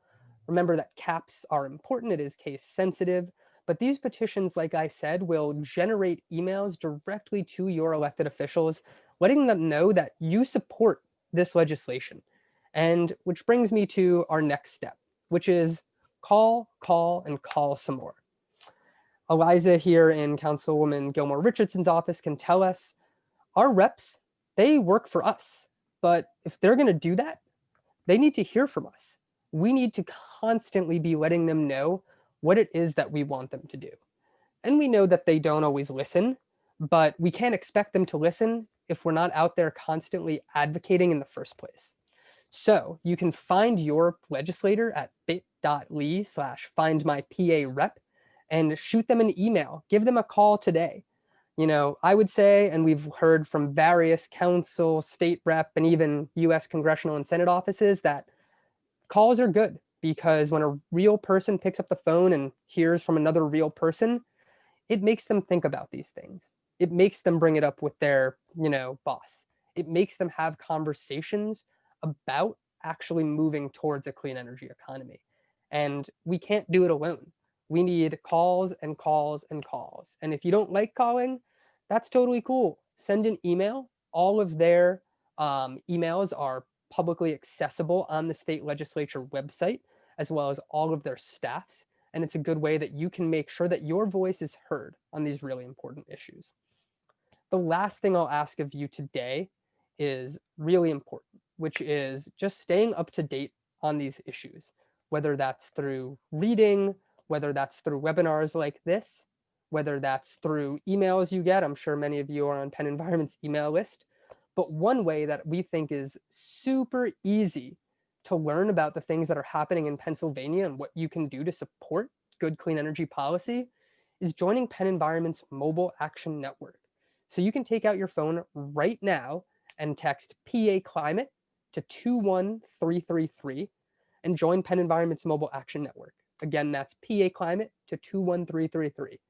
Remember that caps are important. It is case sensitive. But these petitions, like I said, will generate emails directly to your elected officials, letting them know that you support this legislation. And which brings me to our next step, which is call, and call some more. Eliza here in Councilwoman Gilmore Richardson's office can tell us our reps, they work for us. But if they're going to do that, they need to hear from us. We need to constantly be letting them know what it is that we want them to do. And we know that they don't always listen, but we can't expect them to listen if we're not out there constantly advocating in the first place. So you can find your legislator at bit.ly/findmyparep and shoot them an email. Give them a call today. You know, I would say, and we've heard from various council, state rep, and even US congressional and Senate offices that calls are good because when a real person picks up the phone and hears from another real person, it makes them think about these things. It makes them bring it up with their, boss. It makes them have conversations about actually moving towards a clean energy economy. And we can't do it alone. We need calls and calls and calls. And if you don't like calling, that's totally cool. Send an email. All of their emails are publicly accessible on the state legislature website, as well as all of their staffs. And it's a good way that you can make sure that your voice is heard on these really important issues. The last thing I'll ask of you today is really important, which is just staying up to date on these issues, whether that's through reading, whether that's through webinars like this, whether that's through emails you get. I'm sure many of you are on PennEnvironment's email list. But one way that we think is super easy to learn about the things that are happening in Pennsylvania and what you can do to support good clean energy policy is joining PennEnvironment's Mobile Action Network. So you can take out your phone right now and text PA Climate to 21333 and join PennEnvironment's Mobile Action Network. Again, that's PA Climate to 21333.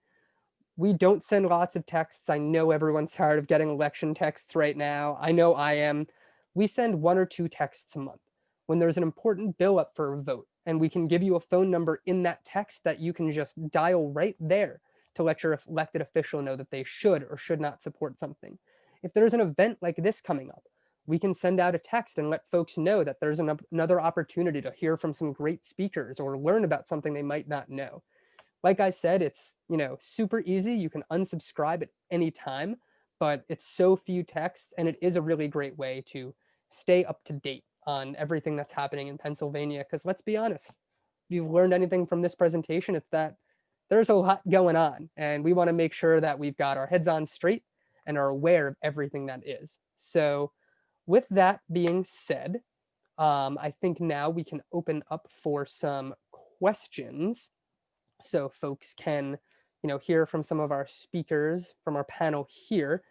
We don't send lots of texts. I know everyone's tired of getting election texts right now. I know I am. We send 1 or 2 texts a month when there's an important bill up for a vote, and we can give you a phone number in that text that you can just dial right there to let your elected official know that they should or should not support something. If there's an event like this coming up, we can send out a text and let folks know that there's another opportunity to hear from some great speakers or learn about something they might not know. Like I said, it's, super easy. You can unsubscribe at any time, but it's so few texts, and it is a really great way to stay up to date on everything that's happening in Pennsylvania. Because let's be honest, if you've learned anything from this presentation, it's that there's a lot going on, and we want to make sure that we've got our heads on straight and are aware of everything that is. So with that being said, I think now we can open up for some questions so folks can, hear from some of our speakers from our panel here.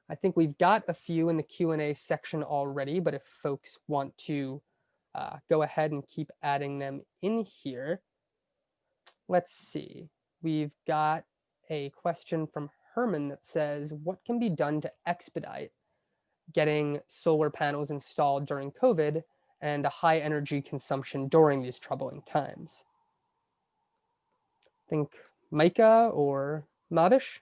I think we've got a few in the Q&A section already, but if folks want to go ahead and keep adding them in here. Let's see. We've got a question from Herman that says, what can be done to expedite getting solar panels installed during COVID and a high energy consumption during these troubling times? I think Micah or Mavish?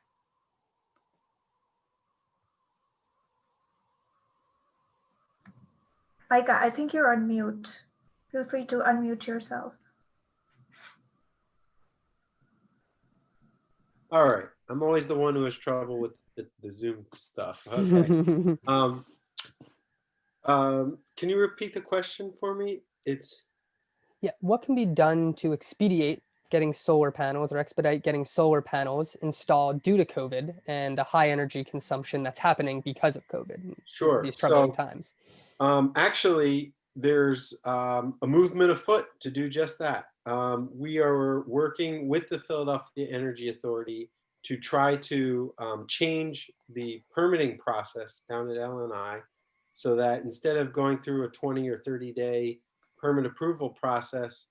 Micah, I think you're on mute. Feel free to unmute yourself. All right. I'm always the one who has trouble with the Zoom stuff. Okay. Can you repeat the question for me? Yeah, what can be done to expedite getting solar panels or expedite getting solar panels installed due to COVID and the high energy consumption that's happening because of COVID? Sure. These troubling times. Actually, there's a movement afoot to do just that. We are working with the Philadelphia Energy Authority to try to change the permitting process down at LNI so that instead of going through a 20 or 30-day permit approval process,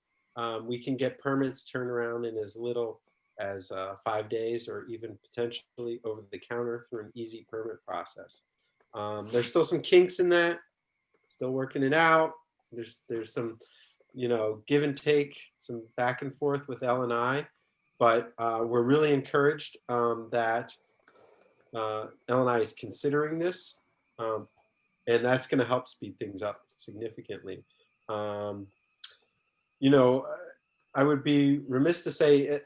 we can get permits turned around in as little as 5 days or even potentially over the counter through an easy permit process. There's still some kinks in that, still working it out. There's some, give and take, some back and forth with LNI, but we're really encouraged that LNI is considering this, and that's going to help speed things up significantly. I would be remiss to say,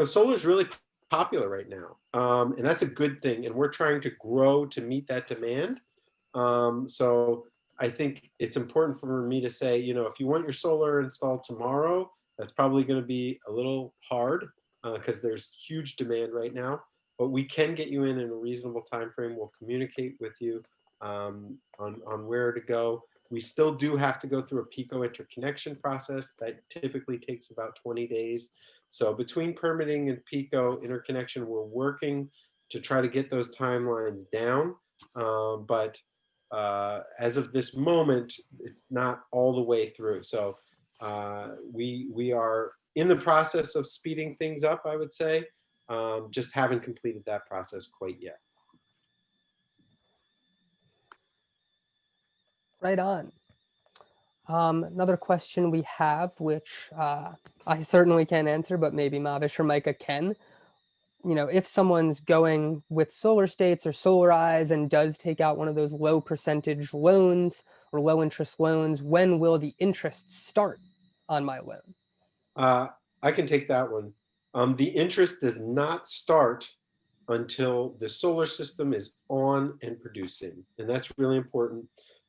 solar is really popular right now, and that's a good thing. And we're trying to grow to meet that demand. So I think it's important for me to say, if you want your solar installed tomorrow, that's probably going to be a little hard because there's huge demand right now. But we can get you in a reasonable time frame. We'll communicate with you on where to go. We still do have to go through a PICO interconnection process that typically takes about 20 days. So between permitting and PICO interconnection, we're working to try to get those timelines down. But as of this moment, it's not all the way through. So we are in the process of speeding things up, I would say. Just haven't completed that process quite yet. Right on. Another question we have, which I certainly can't answer, but maybe Mavish or Micah can. You know, if someone's going with Solar States or Solarize and does take out one of those low percentage loans or low interest loans, when will the interest start on my loan? I can take that one. The interest does not start until the solar system is on and producing. And that's really important.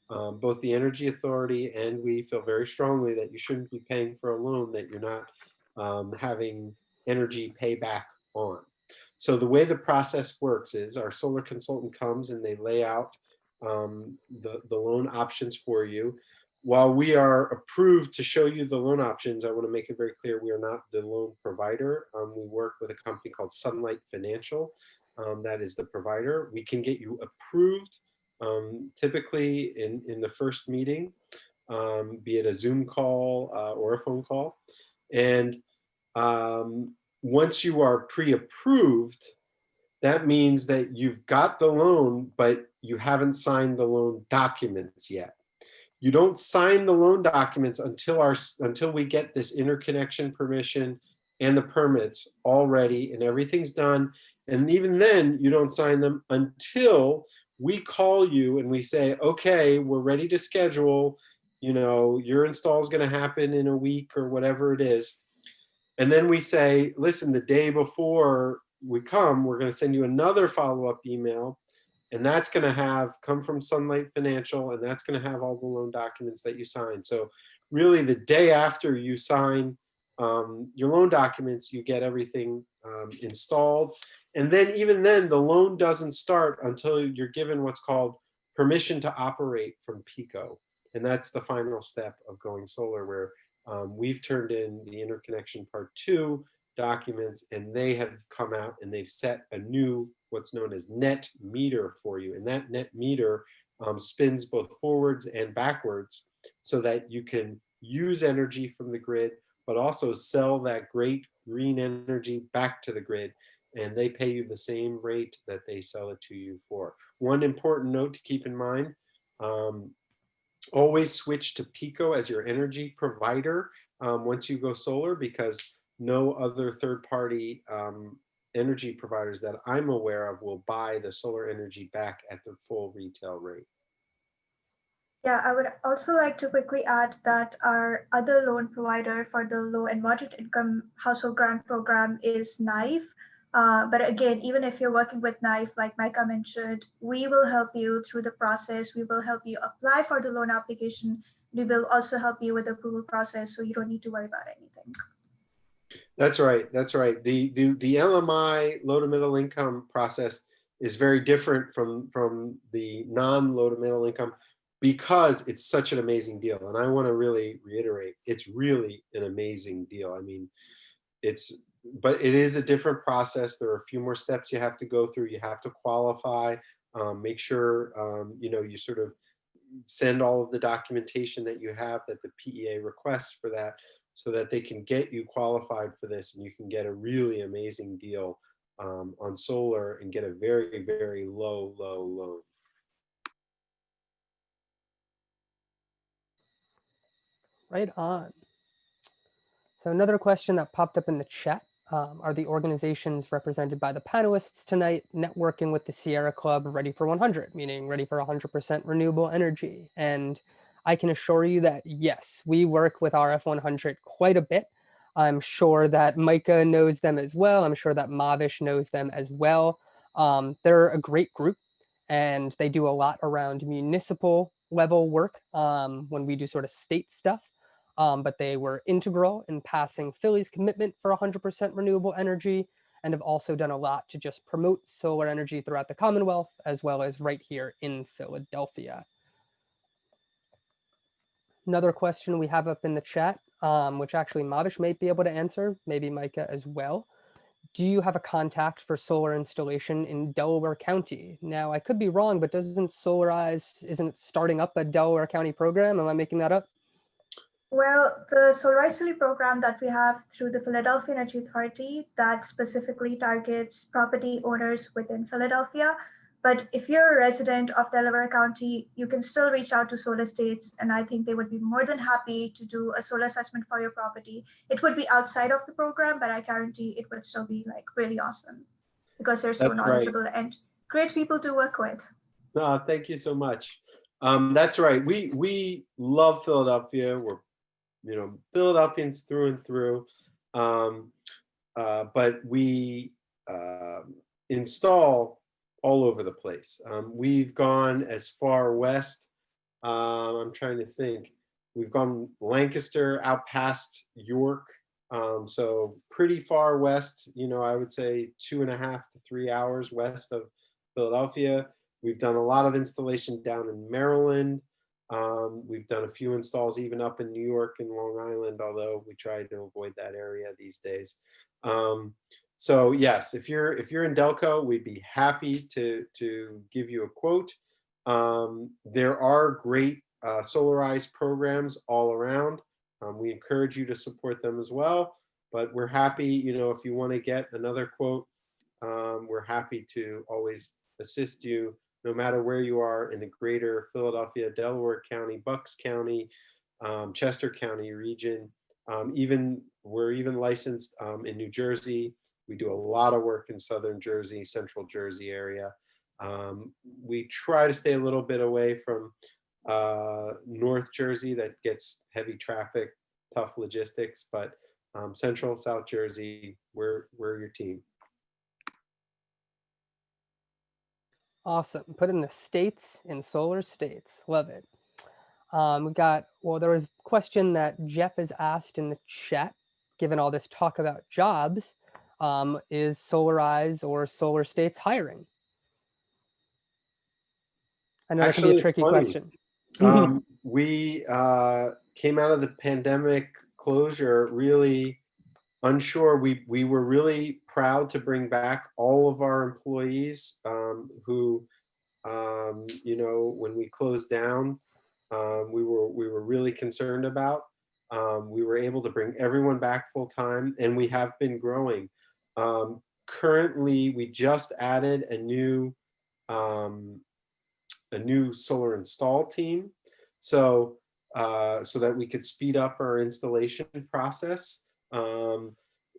Both the Energy Authority and we feel very strongly that you shouldn't be paying for a loan that you're not having energy payback on. So the way the process works is our solar consultant comes and they lay out the loan options for you. While we are approved to show you the loan options, I want to make it very clear we are not the loan provider. We work with a company called Sunlight Financial. That is the provider. We can get you approved typically in the first meeting, be it a Zoom call or a phone call. And once you are pre-approved, that means that you've got the loan, but you haven't signed the loan documents yet. You don't sign the loan documents until we get this interconnection permission and the permits all ready and everything's done. And even then, you don't sign them until we call you and we say, okay, we're ready to schedule. You know, your install is going to happen in a week or whatever it is. And then we say, listen, the day before we come, we're going to send you another follow-up email. And that's going to come from Sunlight Financial, and that's going to have all the loan documents that you signed. So really the day after you sign your loan documents, you get everything installed. And then even then, the loan doesn't start until you're given what's called permission to operate from PECO. And that's the final step of going solar, where we've turned in the interconnection part 2 documents, and they have come out and they've set a new what's known as net meter for you. And that net meter spins both forwards and backwards so that you can use energy from the grid, but also sell that great green energy back to the grid. And they pay you the same rate that they sell it to you for. One important note to keep in mind, always switch to PECO as your energy provider once you go solar, because no other third-party energy providers that I'm aware of will buy the solar energy back at the full retail rate. Yeah, I would also like to quickly add that our other loan provider for the low and moderate income household grant program is KNIFE. But again, even if you're working with KNIFE, like Micah mentioned, we will help you through the process. We will help you apply for the loan application. We will also help you with the approval process, so you don't need to worry about anything. That's right. That's right. The LMI, low to middle income process, is very different from the non-low to middle income because it's such an amazing deal. And I want to really reiterate, it's really an amazing deal. I mean, but it is a different process. There are a few more steps you have to go through. You have to qualify, make sure, you sort of send all of the documentation that you have that the PEA requests for that, so that they can get you qualified for this and you can get a really amazing deal on solar and get a very, very low loan. Right on. So another question that popped up in the chat, are the organizations represented by the panelists tonight networking with the Sierra Club ready for 100, meaning ready for 100% renewable energy? And I can assure you that yes, we work with RF100 quite a bit. I'm sure that Micah knows them as well. I'm sure that Mavish knows them as well. They're a great group, and they do a lot around municipal level work when we do sort of state stuff. But they were integral in passing Philly's commitment for 100% renewable energy, and have also done a lot to just promote solar energy throughout the Commonwealth, as well as right here in Philadelphia. Another question we have up in the chat, which actually Mavish may be able to answer, maybe Micah as well. do you have a contact for solar installation in Delaware County? Now, I could be wrong, but isn't it starting up a Delaware County program? Am I making that up? Well, the Solarize Philly program that we have through the Philadelphia Energy Authority that specifically targets property owners within Philadelphia. But if you're a resident of Delaware County, you can still reach out to Solar States, and I think they would be more than happy to do a solar assessment for your property. It would be outside of the program, but I guarantee it would still be like really awesome because they're so That's right. knowledgeable and great people to work with. No, thank you so much. That's right. We love Philadelphia. We're Philadelphians through and through. But we install all over the place. We've gone as far west. I'm trying to think. We've gone Lancaster out past York. So pretty far west, I would say 2.5 to 3 hours west of Philadelphia. We've done a lot of installation down in Maryland. We've done a few installs even up in New York and Long Island, although we try to avoid that area these days. So yes, if you're in Delco, we'd be happy to give you a quote. There are great Solarize programs all around. We encourage you to support them as well, but we're happy, if you want to get another quote, we're happy to always assist you no matter where you are in the greater Philadelphia, Delaware County, Bucks County, Chester County region. We're even licensed in New Jersey. We do a lot of work in Southern Jersey, Central Jersey area. We try to stay a little bit away from North Jersey that gets heavy traffic, tough logistics, but Central, South Jersey, we're your team. Awesome. Put in the states in solar states. Love it. There was a question that Jeff has asked in the chat, given all this talk about jobs, is Solarize or Solar States hiring? I know that can be a tricky question. We came out of the pandemic closure really unsure. We were really proud to bring back all of our employees who, when we closed down, we were really concerned about. We were able to bring everyone back full time, and we have been growing. Currently, we just added a new solar install team, so that we could speed up our installation process.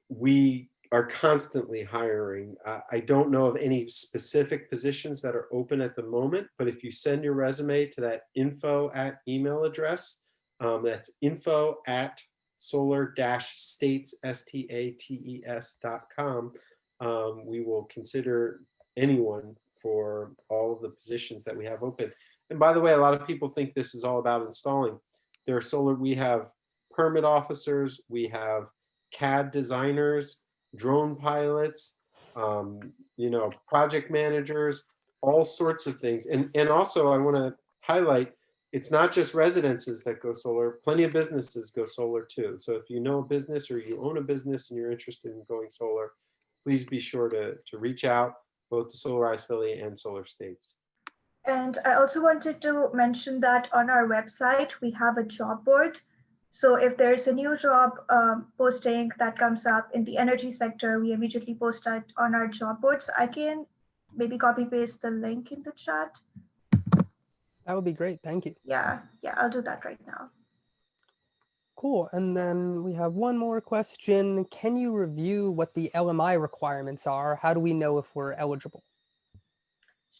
We are constantly hiring. I don't know of any specific positions that are open at the moment, but if you send your resume to that info at email address, that's info@solar-states, STATES.com, we will consider anyone for all of the positions that we have open. And by the way, a lot of people think this is all about installing. We have permit officers, we have CAD designers, drone pilots, project managers, all sorts of things. And also I want to highlight, it's not just residences that go solar, plenty of businesses go solar too. So if you know a business or you own a business and you're interested in going solar, please be sure to reach out both to Solarize Philly and Solar States. And I also wanted to mention that on our website, we have a job board. So if there's a new job posting that comes up in the energy sector, we immediately post that on our job board. So I can maybe copy paste the link in the chat. That would be great. Thank you. Yeah, I'll do that right now. Cool. And then we have one more question. Can you review what the LMI requirements are? How do we know if we're eligible?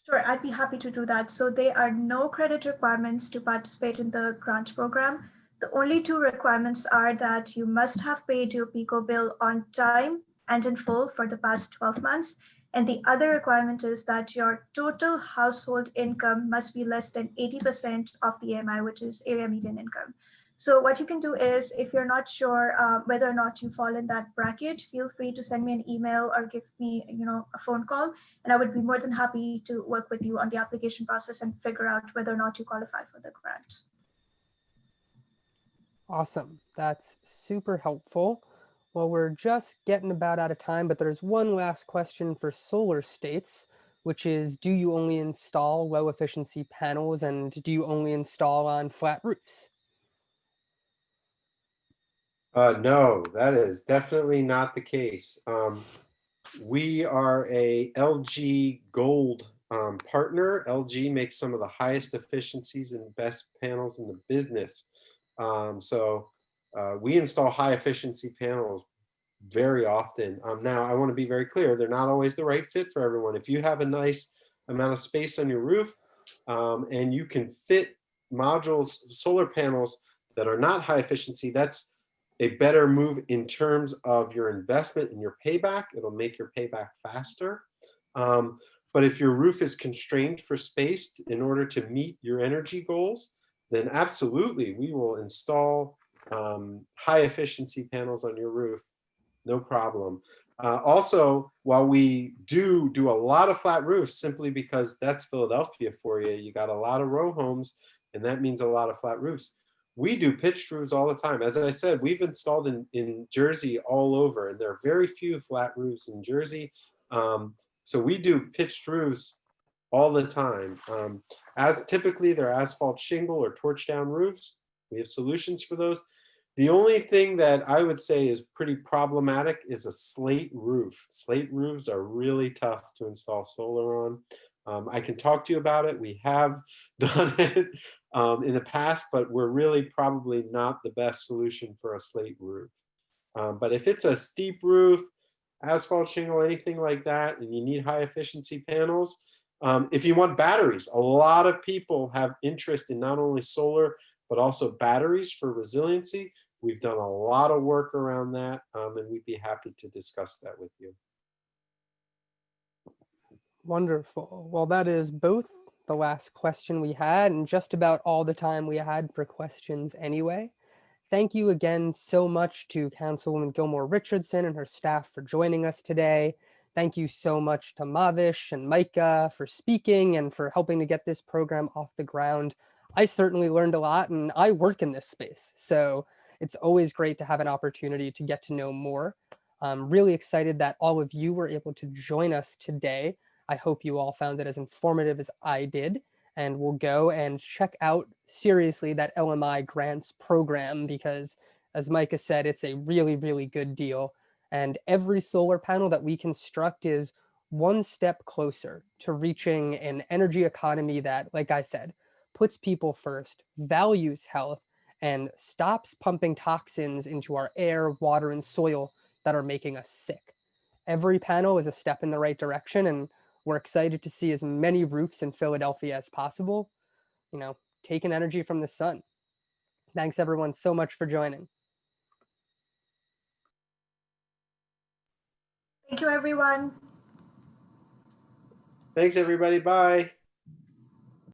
Sure, I'd be happy to do that. So there are no credit requirements to participate in the grant program. The only two requirements are that you must have paid your PICO bill on time and in full for the past 12 months. And the other requirement is that your total household income must be less than 80% of the AMI, which is area median income. So what you can do is, if you're not sure whether or not you fall in that bracket, feel free to send me an email or give me, a phone call, and I would be more than happy to work with you on the application process and figure out whether or not you qualify for the grant. Awesome. That's super helpful. Well, we're just getting about out of time, but there's one last question for solar states, which is, do you only install low efficiency panels and do you only install on flat roofs? No, that is definitely not the case. We are a LG Gold partner. LG makes some of the highest efficiencies and best panels in the business. We install high efficiency panels very often. Now, I want to be very clear, they're not always the right fit for everyone. If you have a nice amount of space on your roof and you can fit modules, solar panels that are not high efficiency, that's a better move in terms of your investment and your payback. It'll make your payback faster. But if your roof is constrained for space in order to meet your energy goals, then absolutely we will install high efficiency panels on your roof. No problem. Also, while we do a lot of flat roofs, simply because that's Philadelphia for you, you got a lot of row homes, and that means a lot of flat roofs. We do pitched roofs all the time. As I said, we've installed in Jersey all over, and there are very few flat roofs in Jersey. So we do pitched roofs all the time. As typically they're asphalt shingle or torch down roofs. We have solutions for those. The only thing that I would say is pretty problematic is a slate roof. Slate roofs are really tough to install solar on. I can talk to you about it. We have done it in the past, but we're really probably not the best solution for a slate roof. But if it's a steep roof, asphalt shingle, anything like that, and you need high efficiency panels, if you want batteries, a lot of people have interest in not only solar, but also batteries for resiliency. We've done a lot of work around that, and we'd be happy to discuss that with you. Wonderful. Well, that is both the last question we had and just about all the time we had for questions anyway. Thank you again so much to Councilwoman Gilmore Richardson and her staff for joining us today. Thank you so much to Mavish and Micah for speaking and for helping to get this program off the ground. I certainly learned a lot, and I work in this space, so it's always great to have an opportunity to get to know more. I'm really excited that all of you were able to join us today. I hope you all found it as informative as I did, and we'll go and check out seriously that LMI grants program because, as Micah said, it's a really, really good deal. And every solar panel that we construct is one step closer to reaching an energy economy that, like I said, puts people first, values health, and stops pumping toxins into our air, water, and soil that are making us sick. Every panel is a step in the right direction, and we're excited to see as many roofs in Philadelphia as possible, taking energy from the sun. Thanks everyone so much for joining. Thank you, everyone. Thanks, everybody. Bye.